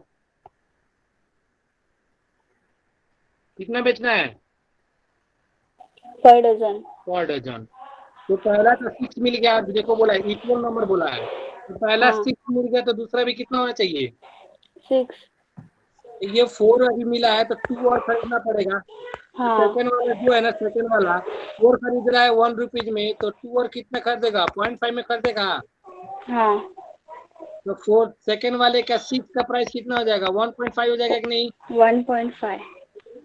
कितना बेचना है? पर डजन। पर डजन। तो पहला तो 6 मिल गया, देखो बोला है इक्वल नंबर बोला है, तो पहला हाँ 6 मिल गया, तो दूसरा भी कितना होना चाहिए? 6। ये 4 अभी मिला है, तो 2 और खरीदना पड़ेगा। हाँ सेकंड वाला जो है ना, सेकंड वाला 4 खरीद रहा है 1 रुपीज में, तो 2 और कितना खरीदेगा? 0.5 में खरीदेगा। हाँ तो 4 सेकंड वाले का 6 का प्राइस कितना हो जाएगा? 1.5 हो जाएगा कि नहीं? 1.5।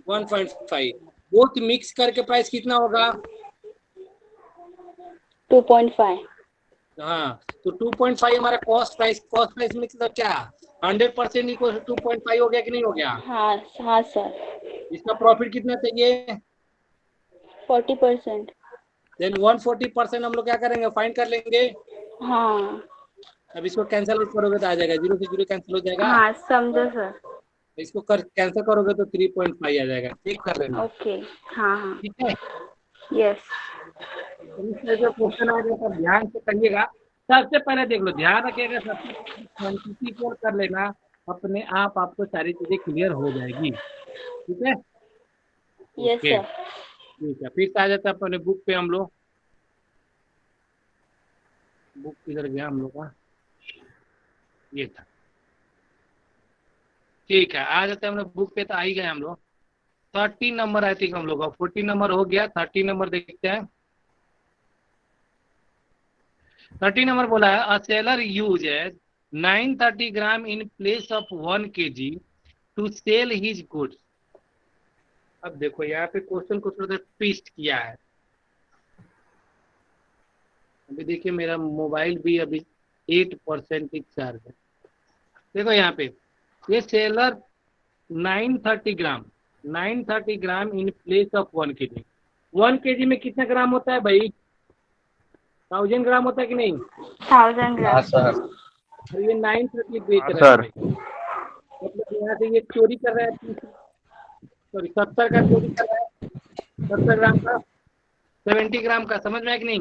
1.5। बोथ मिक्स करके प्राइस कितना होगा? 2.5। हाँ, तो 2.5 हमारा कॉस्ट प्राइस मतलब क्या? 100% इक्वल 2.5 हो गया कि नहीं हो गया? हाँ हाँ सर। इसका प्रॉफिट कितना चाहिए? 40%। देन 140% हम लोग क्या करेंगे? फाइंड कर लेंगे। हाँ अब इसको कैंसिल आउट करोगे तो आ जाएगा, 0 से 0 कैंसिल हो जाएगा। हाँ समझा सर। इसको कैंसिल करोगे तो 3.5 आ जाएगा। चेक कर लेना, ओके। हाँ हाँ। ठीक है? यस। तो इस तरह से क्वेश्चन आ गया, तब ध्यान से करिएगा। सबसे पहले देख लो, ध्यान रखिएगा, सबसे पहले क्वांटिटी को कर लेना, अपने आप आपको सारी चीजें क्लियर हो जाएगी। ठीक है? Yes okay, sir. ठीक है। फिर से आ जाते हैं अपने बुक पे हम लोग। बुक किधर गया हम लोग का? ये था। ठीक है, आ जाते हैं हम लोग बुक पे, तो आ ही गए हम लोग। 13 नंबर आई थिंक हम लोग का, 14 नंबर हो गया, 13 नंबर देखते हैं। 13 नंबर बोला है, a seller uses 930 gram in place of 1 kg to sell his goods. अब देखो यहाँ पे क्वेश्चन को थोड़ा सा ट्विस्ट किया है। अभी देखिए, मेरा मोबाइल भी अभी 8% की चार्ज है। देखो यहाँ पे, ये seller 930 gram in place of 1 kg। 1 kg में कितना ग्राम होता है भाई? 1000 ग्राम होता है कि नहीं? 1000 हाँ ग्राम। सर। और ये 930 बेच हाँ रहा है सर। भाई। मतलब यहाँ से ये चोरी कर रहा है, सॉरी 70 का चोरी कर रहा है, 70 ग्राम का, 70 ग्राम का। समझ में है कि नहीं?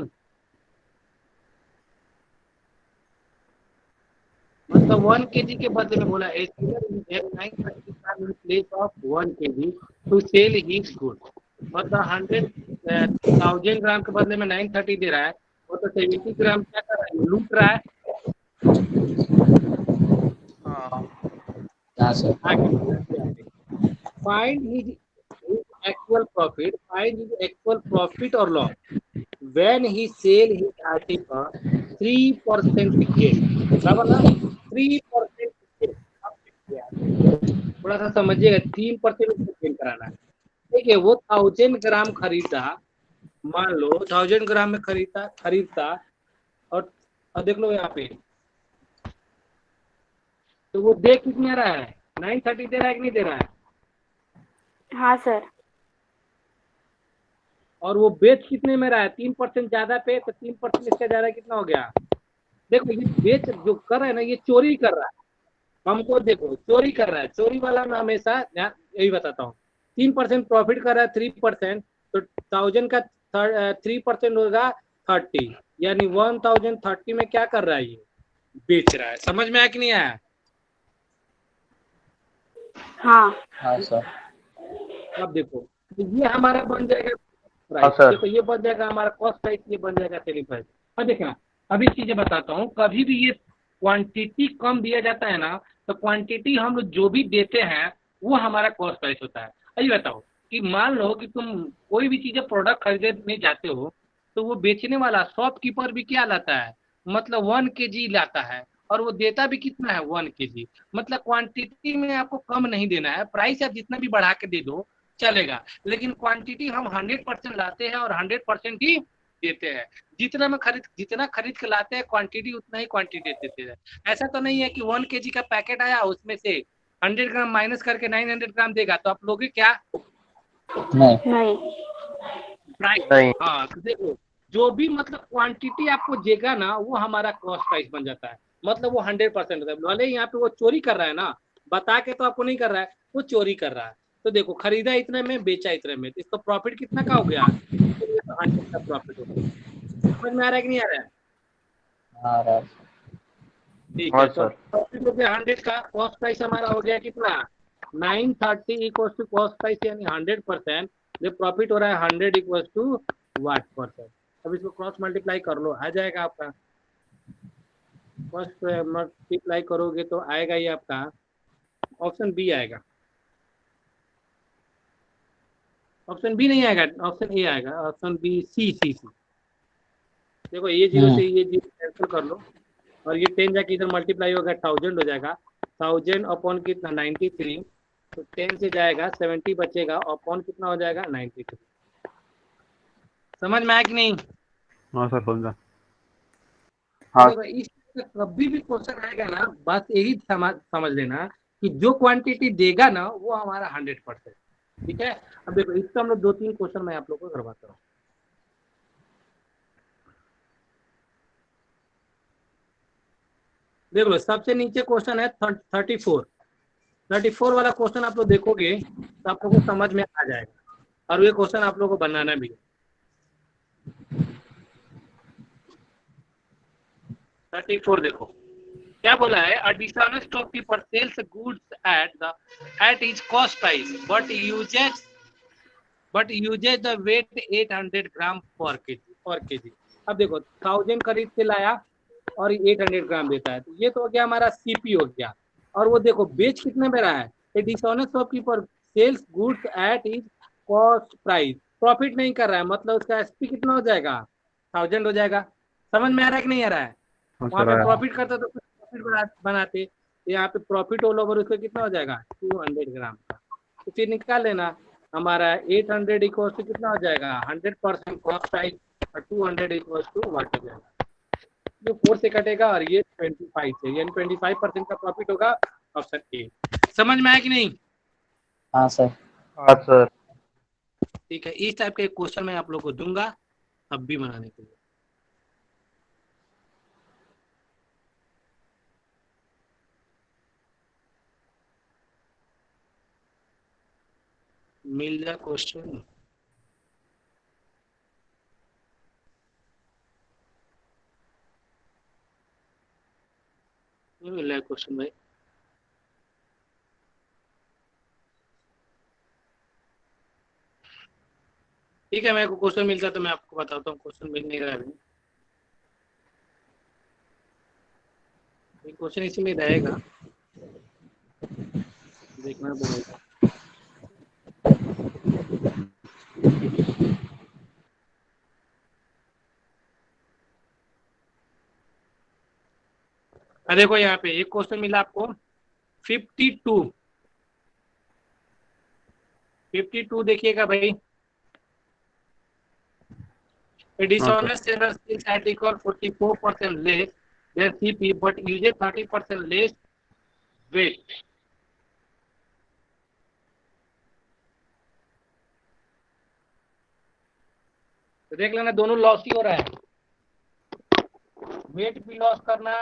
मतलब 1 kg के बदले में बोला है 930 gram in place of 1 kg to sell his good. मतलब 1000 ग्राम के बदले में 930 दे रहा है, वो तो 70 ग्राम क्या कर रहा है? लूट रहा है। हाँ सर। आगे find his actual profit or loss when he sell his article 3% gain। बराबर ना? 3% gain। थोड़ा सा समझिएगा, 3% गेन कराना है। देखिए, वो 1000 ग्राम खरीदा, मान लो 1000 ग्राम में खरीदता और देख लो यहाँ पे, तो वो दे कितने रहा है? 930 दे रहा है कि नहीं दे रहा है? हाँ सर। और वो बेच कितने में रहा है? 3% ज्यादा पे, तो 3% इसका ज्यादा कितना हो गया? देखो, ये बेच जो कर रहा है ना, ये चोरी कर रहा है। हमको देखो, चोरी कर रहा है। चोरी वाला में हमेशा यही बताता हूँ, 3% प्रॉफिट कर रहा है, 3%, तो 1000 का 3% होगा 30, यानी 1030 में क्या कर रहा है? ये बेच रहा है। समझ में आया कि नहीं आया? हाँ हाँ सर। अब देखो, तो ये हमारा बन जाएगा हाँ प्राइस। सर। देखो, ये बन जाएगा हमारा कॉस्ट प्राइस, ये बन जाएगा सेलिंग प्राइस। अब देखना, अभी चीजें बताता हूँ। कभी भी ये क्वांटिटी कम दिया जाता है ना, तो क्वांटिटी हम लोग जो भी देते हैं वो हमारा कॉस्ट प्राइस होता है। अभी बताओ कि मान लो कि तुम कोई भी चीजें प्रोडक्ट खरीदने जाते हो, तो वो बेचने वाला शॉपकीपर भी क्या लाता है? मतलब 1 kg लाता है। और वो देता भी कितना है 1 kg। मतलब क्वांटिटी में आपको कम नहीं देना है, प्राइस आप जितना भी बढ़ा के दे दो चलेगा, लेकिन क्वांटिटी हम 100% लाते हैं और 100% ही देते हैं। जितना खरीद के लाते हैं क्वांटिटी उतना ही क्वांटिटी देते हैं। ऐसा तो नहीं है कि 1 kg का पैकेट आया उसमें से 100 ग्राम माइनस करके 900 ग्राम देगा, तो आप लोगे क्या? नहीं। नहीं। प्राइस। नहीं। हाँ तो देखो, जो भी मतलब क्वांटिटी आपको देगा ना वो हमारा कॉस्ट प्राइस बन जाता है, मतलब वो 100% होता है। भले यहाँ पे वो चोरी कर रहा है ना, बता के तो आपको नहीं कर रहा है, वो चोरी कर रहा है। तो देखो, खरीदा इतने में बेचा इतने में, तो इसका प्रॉफिट कितना का हो गया? तो 100 का प्रॉफिट हो गया। समझ में आ रहा है कि नहीं आ रहा है? आ रहा है। ठीक हाँ है, तो सर। प्रॉफिट हो गया 100 का, कॉस्ट प्राइस हमारा हो गया कितना? 930 इक्वल्स टू कॉस्ट प्राइस यानी 100%, जो प्रॉफिट हो रहा है 100 इक्वल्स टू वाट परसेंट। अब इसको क्रॉस मल्टीप्लाई कर लो, आ जाएगा आपका। फर्स्ट मल्टीप्लाई करोगे तो आएगा ये आपका ऑप्शन बी आएगा। ऑप्शन बी नहीं आएगा, ऑप्शन ए आएगा, ऑप्शन बी सी सी सी। देखो ये 0 से ये 0 कैंसिल कर लो, और ये 10 जाके इधर मल्टीप्लाई होगा 1000 हो जाएगा। 1000 अपॉन कितना? 93, तो 10 से जाएगा 70 बचेगा, अपॉन कितना हो जाएगा? 93। समझ में आया कि नहीं? हाँ सर समझा। हाँ। देखो, इस कभी भी क्वेश्चन आएगा ना, बस यही समझ लेना कि जो क्वांटिटी देगा ना वो हमारा 100%। ठीक है। अब देखो, इसका हम लोग 2-3 क्वेश्चन मैं आप लोग को करवाता हूँ। देख लो, सबसे नीचे क्वेश्चन है 34 वाला क्वेश्चन आप लोग देखोगे तो आप लोग को समझ में आ जाएगा, और ये क्वेश्चन आप लोग को बनाना भी है। 34 देखो क्या बोला है। A dishonest shopkeeper sells goods at is cost price but uses the weight 800 gram per KG. अब देखो, 1000 खरीद के लाया और 800 ग्राम देता है, तो ये तो हो गया हमारा सीपी हो गया। और वो देखो बेच कितने में रहा है? A dishonest shopkeeper sells goods at is cost price, profit नहीं कर रहा है, मतलब उसका एसपी कितना हो जाएगा? 1000 हो जाएगा। समझ में आ रहा है कि नहीं आ रहा है? हाँ वहां सर पे आया। प्रॉफिट करता तो प्रॉफिट बनाते, यहाँ पे प्रॉफिट ऑल ओवर उसका कितना हो जाएगा? 200 ग्राम का। तो फिर निकाल लेना, हमारा 800 इक्वल्स टू कितना हो जाएगा? 100% कॉस्ट प्राइस, और 200 इक्वल्स टू वाट हो जाएगा। जो 4 से कटेगा और ये 25 से, यानी 25% का प्रॉफिट होगा, ऑप्शन ए। समझ में आया कि नहीं? हाँ सर। हाँ सर। ठीक है, इस टाइप का एक क्वेश्चन मैं आप लोग को दूंगा अब भी बनाने के लिए। मिल जाए क्वेश्चन। नहीं मिल रहा है क्वेश्चन भाई। ठीक है, मेरे को क्वेश्चन मिलता है तो मैं आपको बताता हूँ। क्वेश्चन मिल नहीं रहा है अभी। क्वेश्चन इसी में रहेगा, देखना पड़ेगा। देखो यहाँ पे एक क्वेश्चन मिला आपको 52 देखिएगा भाई। A dishonest seller sells at equal 44% less their CP but uses 30% less weight. तो देख लेना, दोनों लॉस ही हो रहा है, वेट भी लॉस करना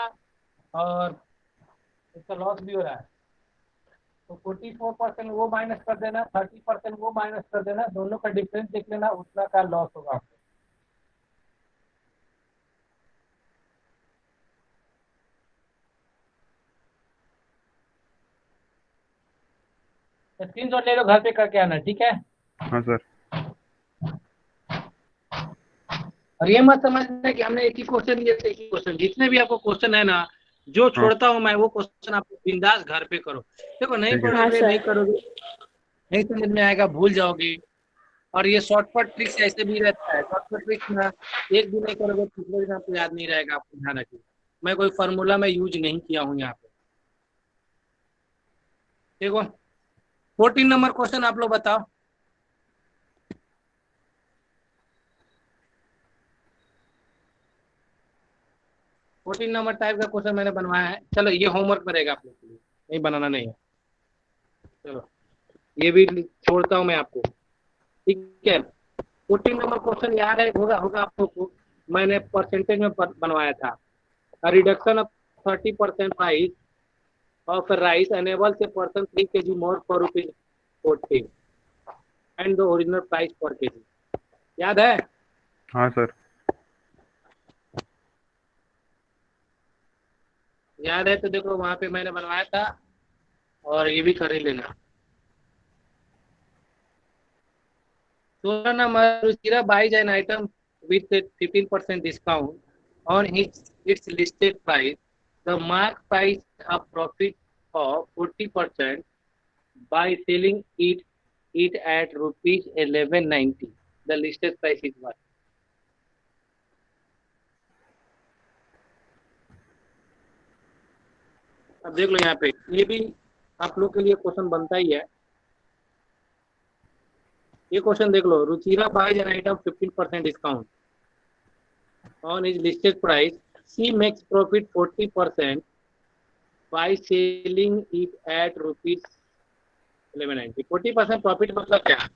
और इसका लॉस भी हो रहा है। तो 44% वो माइनस कर देना, 30% वो माइनस कर देना, दोनों का डिफरेंस देख लेना, उतना का लॉस होगा आपको। स्क्रीनशॉट ले लो, घर पे करके आना, ठीक है? हाँ सर। और ये मत समझना कि हमने एक ही क्वेश्चन दिया, एक ही क्वेश्चन। जितने भी आपको क्वेश्चन है ना, जो छोड़ता हूँ मैं वो क्वेश्चन आपको बिंदास घर पे करो। देखो, नहीं ठीक है। हाँ पढ़ोगे, सर। नहीं करोगे, नहीं समझ में आएगा, भूल जाओगे। और ये शॉर्टकट ट्रिक्स ऐसे भी रहता है, शॉर्टकट ट्रिक्स ना एक दिन नहीं करोगे, दूसरे दिन आपको याद नहीं रहेगा, आपको ध्यान रखिए। मैं कोई फार्मूला में यूज नहीं किया हूँ यहाँ पे। देखो 14 नंबर क्वेश्चन आप लोग बताओ। फोर्टीन नंबर टाइप का क्वेश्चन मैंने बनवाया है। चलो ये होमवर्क रहेगा आप लोग के लिए, नहीं बनाना नहीं है। चलो ये भी छोड़ता हूँ मैं आपको, ठीक है। 14 नंबर क्वेश्चन याद है, होगा होगा आप लोग को। मैंने परसेंटेज में बनवाया था। Reduction of 30% price of rice enables a person 3 kg more for rupees 40 and the original price per kg। याद है? हाँ सर। याद है तो देखो वहां पे मैंने बनवाया था, और ये भी कर ही लेना। 16 number Ruchira buys an item with a 15% discount on its listed price. The mark price a profit of 40% by selling it at rupees 1190। The listed price is what? अब देख लो यहाँ पे, ये भी आप लोग के लिए क्वेश्चन बनता ही है। ये क्वेश्चन देख लो, Ruchira buys an item 15% discount on his listed price. She makes profit 40% by selling it at rupees 1190। 40% profit मतलब क्या?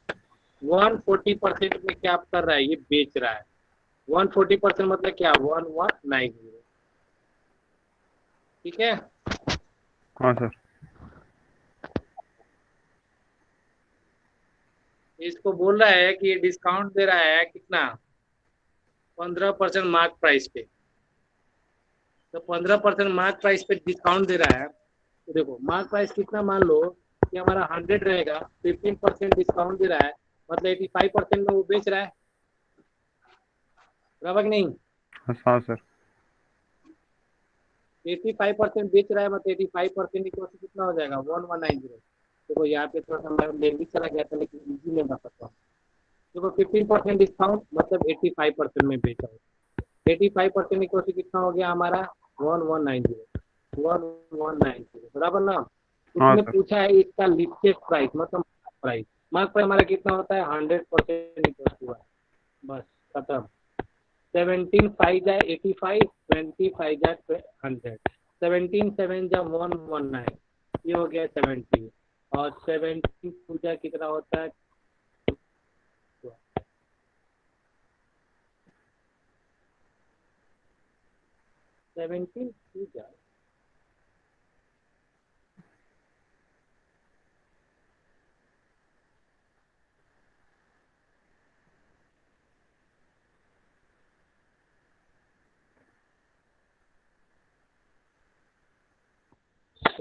140% में क्या आप कर रहा है, ये बेच रहा है। 140% मतलब क्या? 1190। ठीक है। हाँ सर। इसको बोल रहा है कि ये डिस्काउंट दे रहा है कितना? 15% मार्क प्राइस पे। तो 15% मार्क प्राइस पे डिस्काउंट दे रहा है। तो देखो मार्क प्राइस कितना, मान लो कि हमारा 100 रहेगा, 15% डिस्काउंट दे रहा है, मतलब 85% में वो बेच रहा है, बराबर कि नहीं? हाँ सर। 85% बेच रहा है, मतलब 85% कितना हो जाएगा? 1190। देखो यहाँ पे थोड़ा सा मैं लेंदी चला गया था, लेकिन इजी में बता सकता हूँ। देखो 15% डिस्काउंट मतलब 85% में बेचा हूँ। 85% कितना हो गया हमारा? 1190। 1190 बराबर ना। हाँ इसने सर। पूछा है इसका लिस्टेड प्राइस मतलब प्राइस। मार्क प्राइस हमारा कितना होता है? 100% इक्वल टू है। बस खत्म। 17 5 जा 85, 20 5 जा 100, 17 7 जा 119, ये हो गया 70। और 17 पूजा कितना होता है? 17 पूजा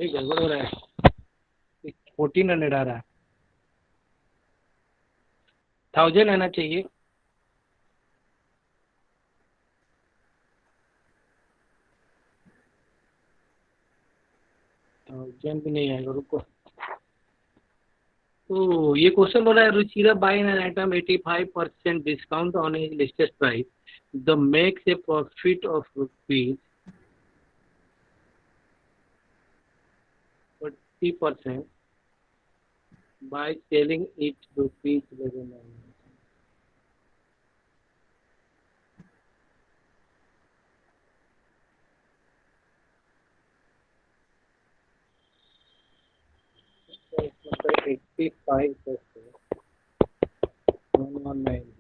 गड़बड़ हो रहा है। 1400 आ रहा है, 1000 आना चाहिए। थाउजेंड भी नहीं आएगा, रुको। तो ये क्वेश्चन बोला है, Ruchira buy an item 85% discount on his listed price, the makes a profit of rupees 40% by selling it rupees 1190। मतलब 85% 1190।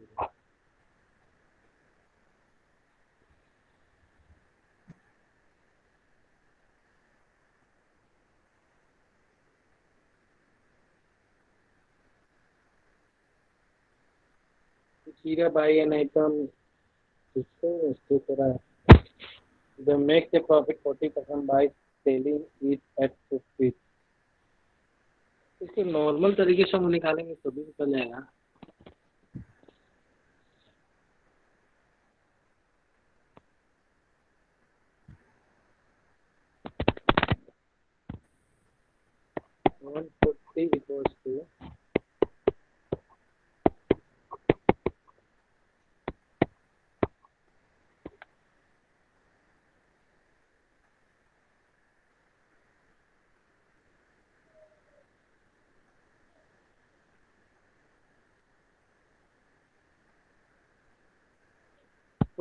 रुचिरा बाय एन आइटम इसको करा, the makes a profit 40% by selling it at rupees। इसके normal तरीके से हम निकालेंगे तो भी निकल जाएगा। वन 40 इक्वल्स टू 1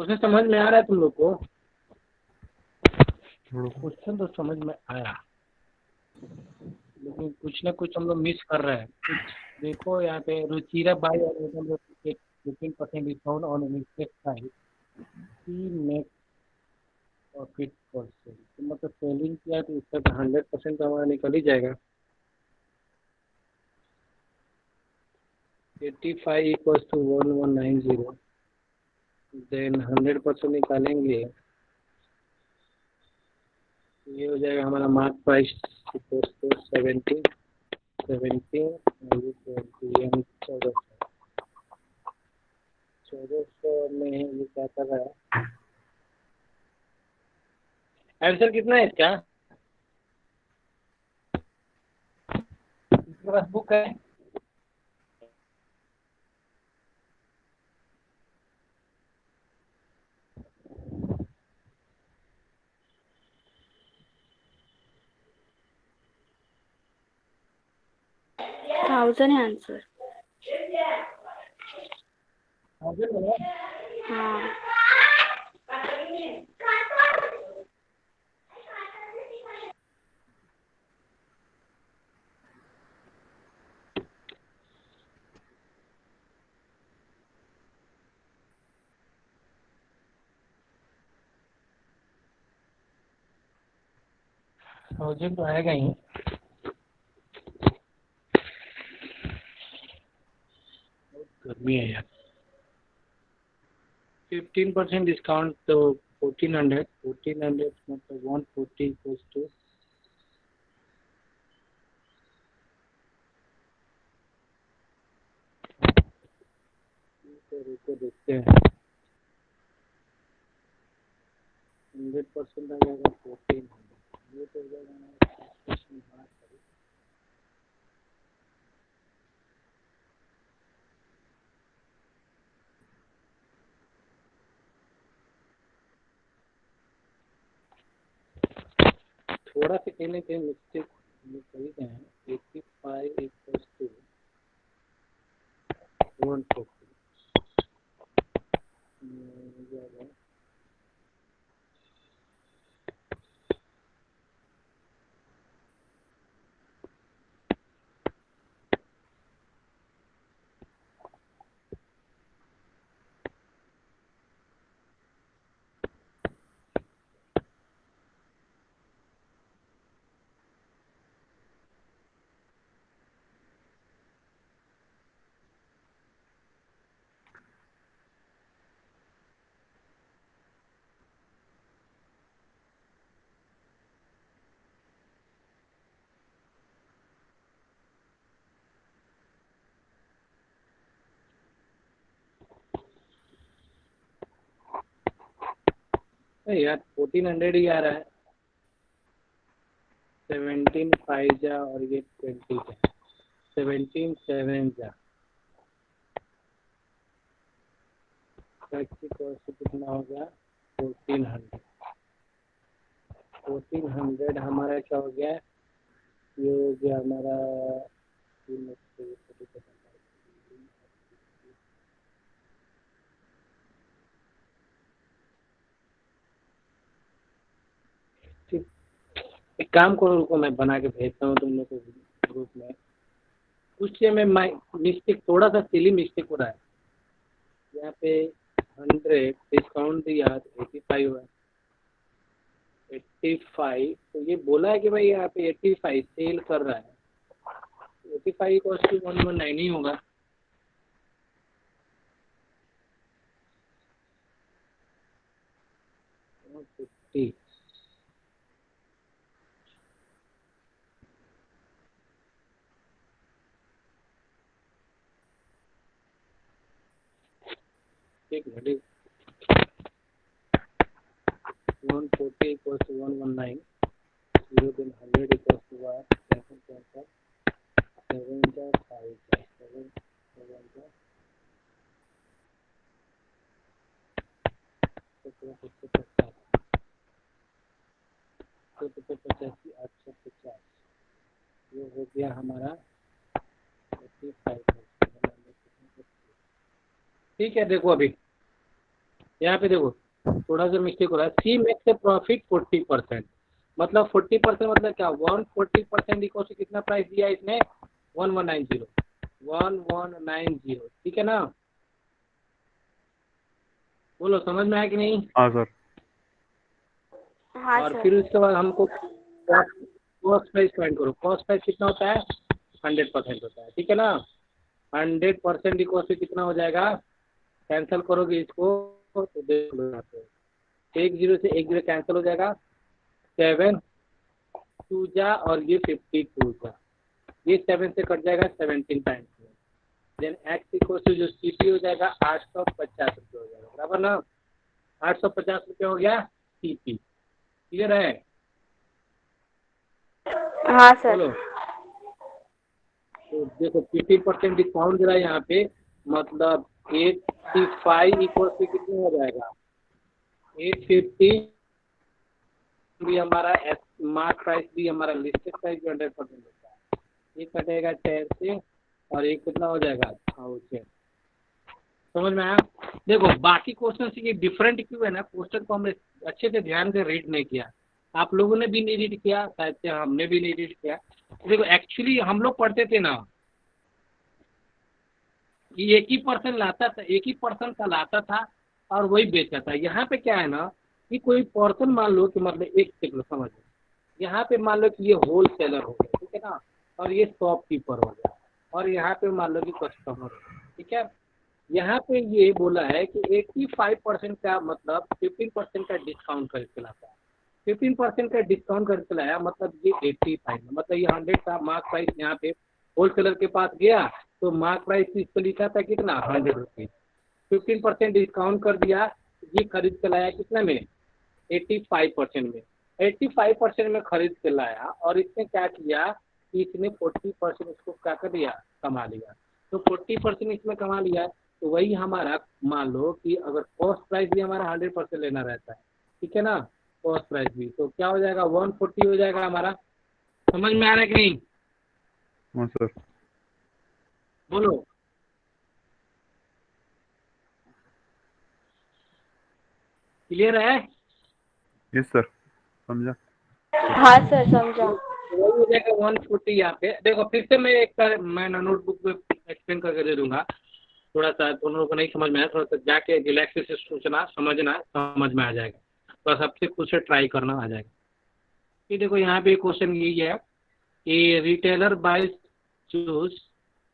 क्वेश्चन समझ में आ रहा है तुम लोग को? थोड़ा क्वेश्चन तो समझ में आया, लेकिन कुछ ना कुछ हम लोग मिस कर रहे हैं कुछ। देखो यहाँ पे रुचिरा बाई और 15% discount on mistake side he make profit percent, तो मतलब सेलिंग किया है तो उसका 100% तो हमारा निकल ही जाएगा। 85 इक्वल्स टू 1190, देन 100% निकालेंगे, ये हो जाएगा हमारा मार्क प्राइस 17 17 1400 में ये क्या कर रहा है? आंसर कितना है इसका? इसके पास बुक है? थाउजेंड है आंसर। हाँ। थाउजेंड तो आएगा ही। गर्मी है यार। 15% डिस्काउंट तो 1400 मतलब 140 इक्वल्स टू, रुको देखते हैं। 100% आ जाएगा 1400, ये तो हो जाएगा हमारा 60%। थोड़ा सा कहीं ना कहीं मिस्टेक कर ही गए हैं। 85 इक्वल्स टू 140 यार 1400 ही आ रहा है। 17 5 जा और ये 20 जा, 17 7 जा, टैक्सी कॉस्ट कितना हो गया? 1400। 1400 हमारा क्या हो गया? ये हो गया हमारा ठीक। एक काम करो, रुको मैं बना के भेजता हूँ तुम लोग को ग्रुप में। कुछ ये में मिस्टेक, थोड़ा सा सिली मिस्टेक हो रहा है यहाँ पे। 100 डिस्काउंट दिया तो 85 हुआ। 85 तो ये बोला है कि भाई यहाँ पे 85 सेल कर रहा है, 85 कॉस्ट टू 119 ही होगा। ठीक, एक minute. 140 equals to 119, 0 then 100 equals to what? 7 का 7 का 5 का 7 7 का 750 785 850, ये हो गया हमारा 85। ठीक है देखो अभी यहाँ पे देखो थोड़ा सा मिस्टेक हो रहा है। सी मेक्स ए प्रॉफिट 40%, मतलब 40% मतलब क्या, 140% इक्वल टू कितना प्राइस दिया इसने, 1190, 1190, ठीक है ना। बोलो समझ में आया कि नहीं। हाँ सर। हाँ और सर। फिर उसके बाद हमको कॉस्ट प्राइस फाइंड करो। कॉस्ट प्राइस कितना होता है, 100% होता है, ठीक है ना। 100% इक्वल टू कितना हो जाएगा, कैंसिल करोगे इसको तो देख लो यहाँ पे, 10 से 10 कैंसिल हो जाएगा, 7 2 जा और ये 52 जा, ये 7 से कट जाएगा 17 टाइम्स में। देन एक्स इक्वल टू जो सीपी हो जाएगा 850 रुपये हो जाएगा, बराबर ना। 850 रुपये हो गया सीपी, क्लियर है। हाँ सर। बोलो। तो देखो 50% डिस्काउंट दे रहा है यहाँ पे, मतलब 85 इक्वल टू कितना हो जाएगा, 850 भी हमारा मार्क प्राइस भी हमारा लिस्टेड प्राइस भी 100% होता है। ये कटेगा 10 से और एक कितना हो जाएगा 1000। समझ में आया। देखो बाकी क्वेश्चन से ये डिफरेंट क्यों है ना, क्वेश्चन को हमने अच्छे से ध्यान से रीड नहीं किया, आप लोगों ने भी नहीं रीड किया, शायद से हमने भी नहीं रीड किया। देखो एक्चुअली हम लोग पढ़ते थे ना कि एक ही पर्सन लाता था, एक ही पर्सन का लाता था और वही बेचा था। यहाँ पे क्या है ना कि कोई पर्सन मान लो कि मतलब एक सेकंड समझ लो, यहाँ पे मान लो कि ये होल सेलर हो गया, ठीक है ना, और ये शॉपकीपर हो गया, और यहाँ पे मान लो कि कस्टमर हो गया, ठीक है। यहाँ पे ये बोला है कि 85% का मतलब 15% का डिस्काउंट करके लाता है। 15% का डिस्काउंट करके लाया मतलब ये 85 मतलब ये 100 का मार्क प्राइस यहाँ पे होलसेलर के पास गया तो मार्क प्राइस इस पर लिखा था कितना 100 रुपीज, 15% डिस्काउंट कर दिया, ये खरीद के लाया कितना में 85% में, 85% में खरीद के लाया और इसने क्या किया कि इसने 40% इसको क्या कर दिया, कमा लिया। तो 40% इसमें कमा लिया तो वही हमारा मान लो कि अगर कॉस्ट प्राइस भी हमारा 100% लेना रहता है, ठीक है ना, कॉस्ट प्राइस भी तो क्या हो जाएगा 140 हो जाएगा हमारा। समझ में आ रहा है कि नहीं। हाँ सर। बोलो। क्लियर है। यस सर, समझा। हाँ सर समझा। वही हो जाएगा 140। यहाँ पे देखो फिर से मैं मैं नोटबुक पे एक्सप्लेन करके दे दूंगा, थोड़ा सा दोनों लोगों को नहीं समझ में आया, थोड़ा सा जाके रिलैक्स से सोचना समझना, समझ में आ जाएगा, बस आपसे कुछ ट्राई करना आ जाएगा। ये देखो यहाँ पे क्वेश्चन यही है कि retailer buys shoes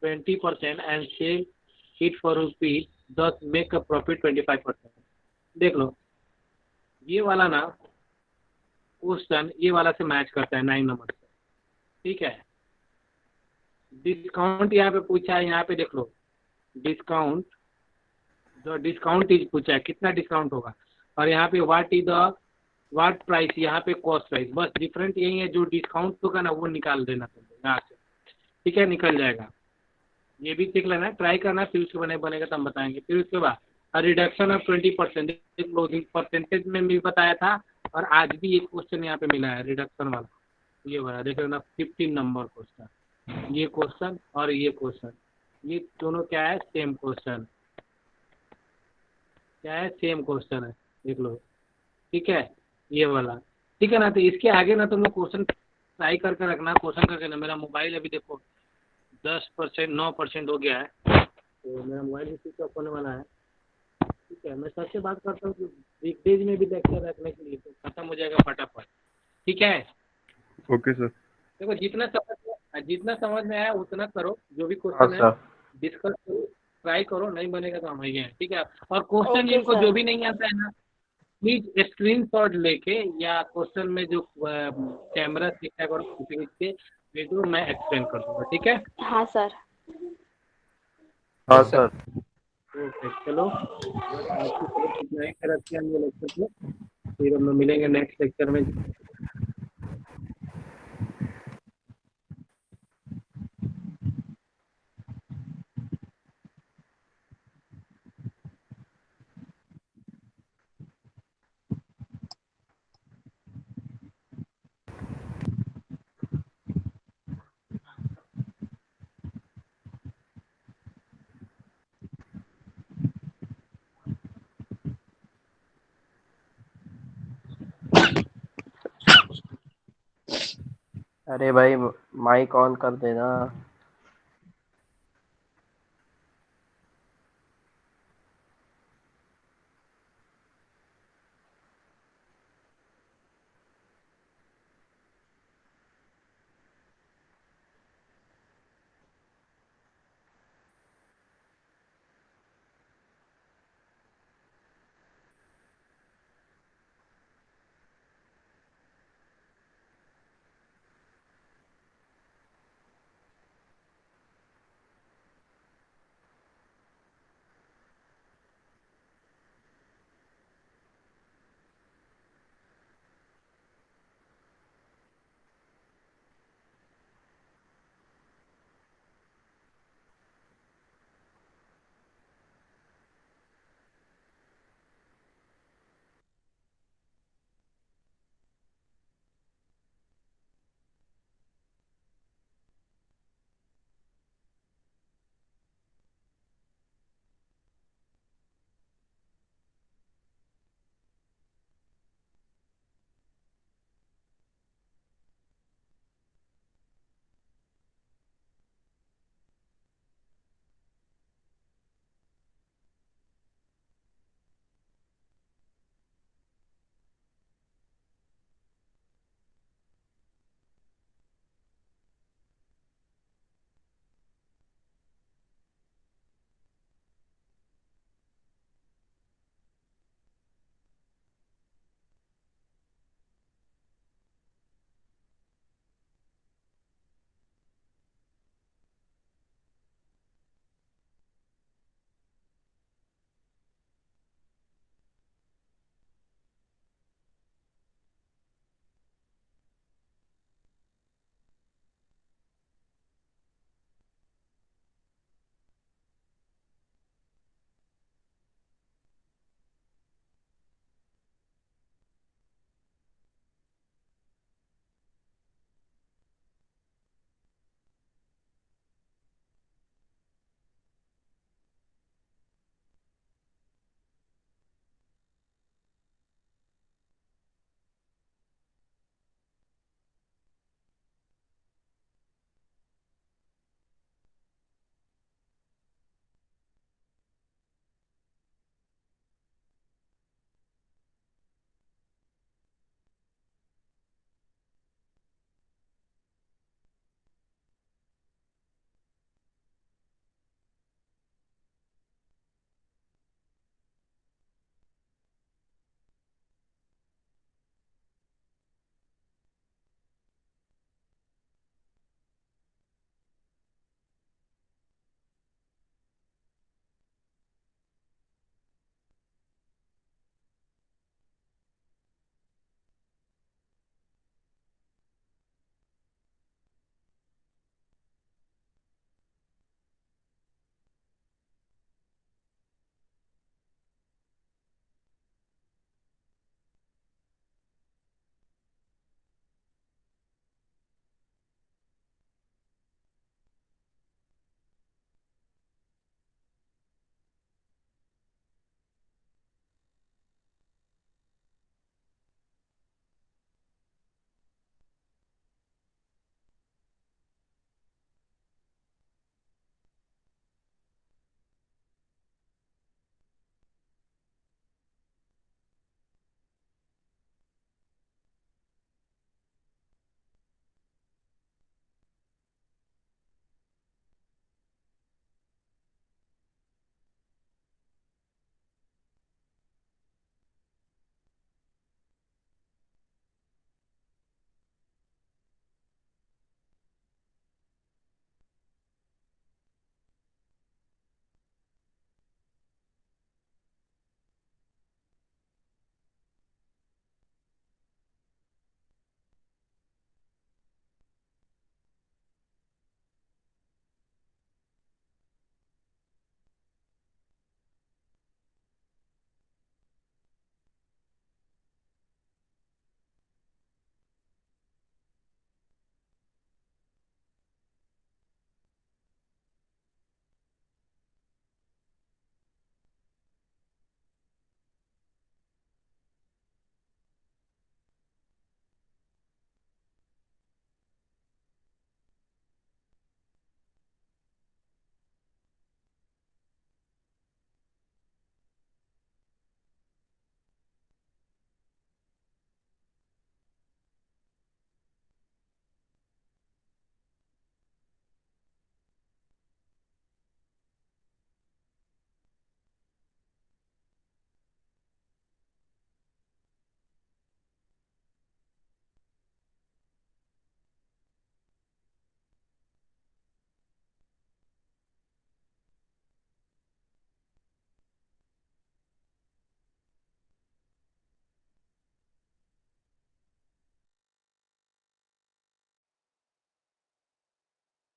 20% and sell it for rupees, दस मेक अ प्रॉफिट 25%। देख लो ये वाला ना क्वेश्चन ये वाला से मैच करता है 9 नंबर से, ठीक है। डिस्काउंट यहाँ पे पूछा है, यहाँ पे देख लो डिस्काउंट, जो डिस्काउंट इज पूछा है कितना डिस्काउंट होगा, और यहाँ पे व्हाट प्राइस, यहाँ पे कॉस्ट प्राइस, बस डिफरेंट यही है, जो डिस्काउंट होगा ना वो निकाल देना तुमको यहाँ से, ठीक है, निकल जाएगा। ये भी सीख लेना, ट्राई करना, फिर उसके बनेगा तो हम बताएंगे। फिर उसके बाद रिडक्शन ऑफ 20%, देख लो परसेंटेज में भी बताया था और आज भी एक क्वेश्चन यहाँ पे मिला है रिडक्शन वाला, ये वाला देख लेना 15 नंबर क्वेश्चन, ये क्वेश्चन और ये क्वेश्चन, ये दोनों क्या है सेम क्वेश्चन, क्या है सेम क्वेश्चन है, देख लो, ठीक है, ये वाला, ठीक है ना। तो इसके आगे ना तुम लोग क्वेश्चन ट्राई करके रखना, क्वेश्चन करके ना। मेरा मोबाइल अभी देखो 10% 9% हो गया है, तो मेरा मोबाइल भी स्विच ऑफ होने वाला है, ठीक है। मैं सबसे बात करता हूँ कि वीकडेज में भी लेक्चर रखने के लिए, तो खत्म हो जाएगा फटाफट, ठीक है। Okay sir. देखो जितना समझ में आया उतना करो, जो भी हाँ क्वेश्चन है सर। डिस्कस करो, ट्राई करो, नहीं बनेगा तो हम ही हैं, ठीक है। और क्वेश्चन ओके जिनको सर। जो भी नहीं आता है ना, प्लीज स्क्रीनशॉट लेके या क्वेश्चन में जो कैमरा दिखा है खींच के भेजो, मैं एक्सप्लेन कर दूंगा, ठीक है। हाँ सर। हाँ सर। ओके चलो, बस आज की तरफ इतना ही रखते हैं हम ये लेक्चर में, फिर हम लोग मिलेंगे नेक्स्ट लेक्चर में। अरे भाई माइक ऑन कर देना।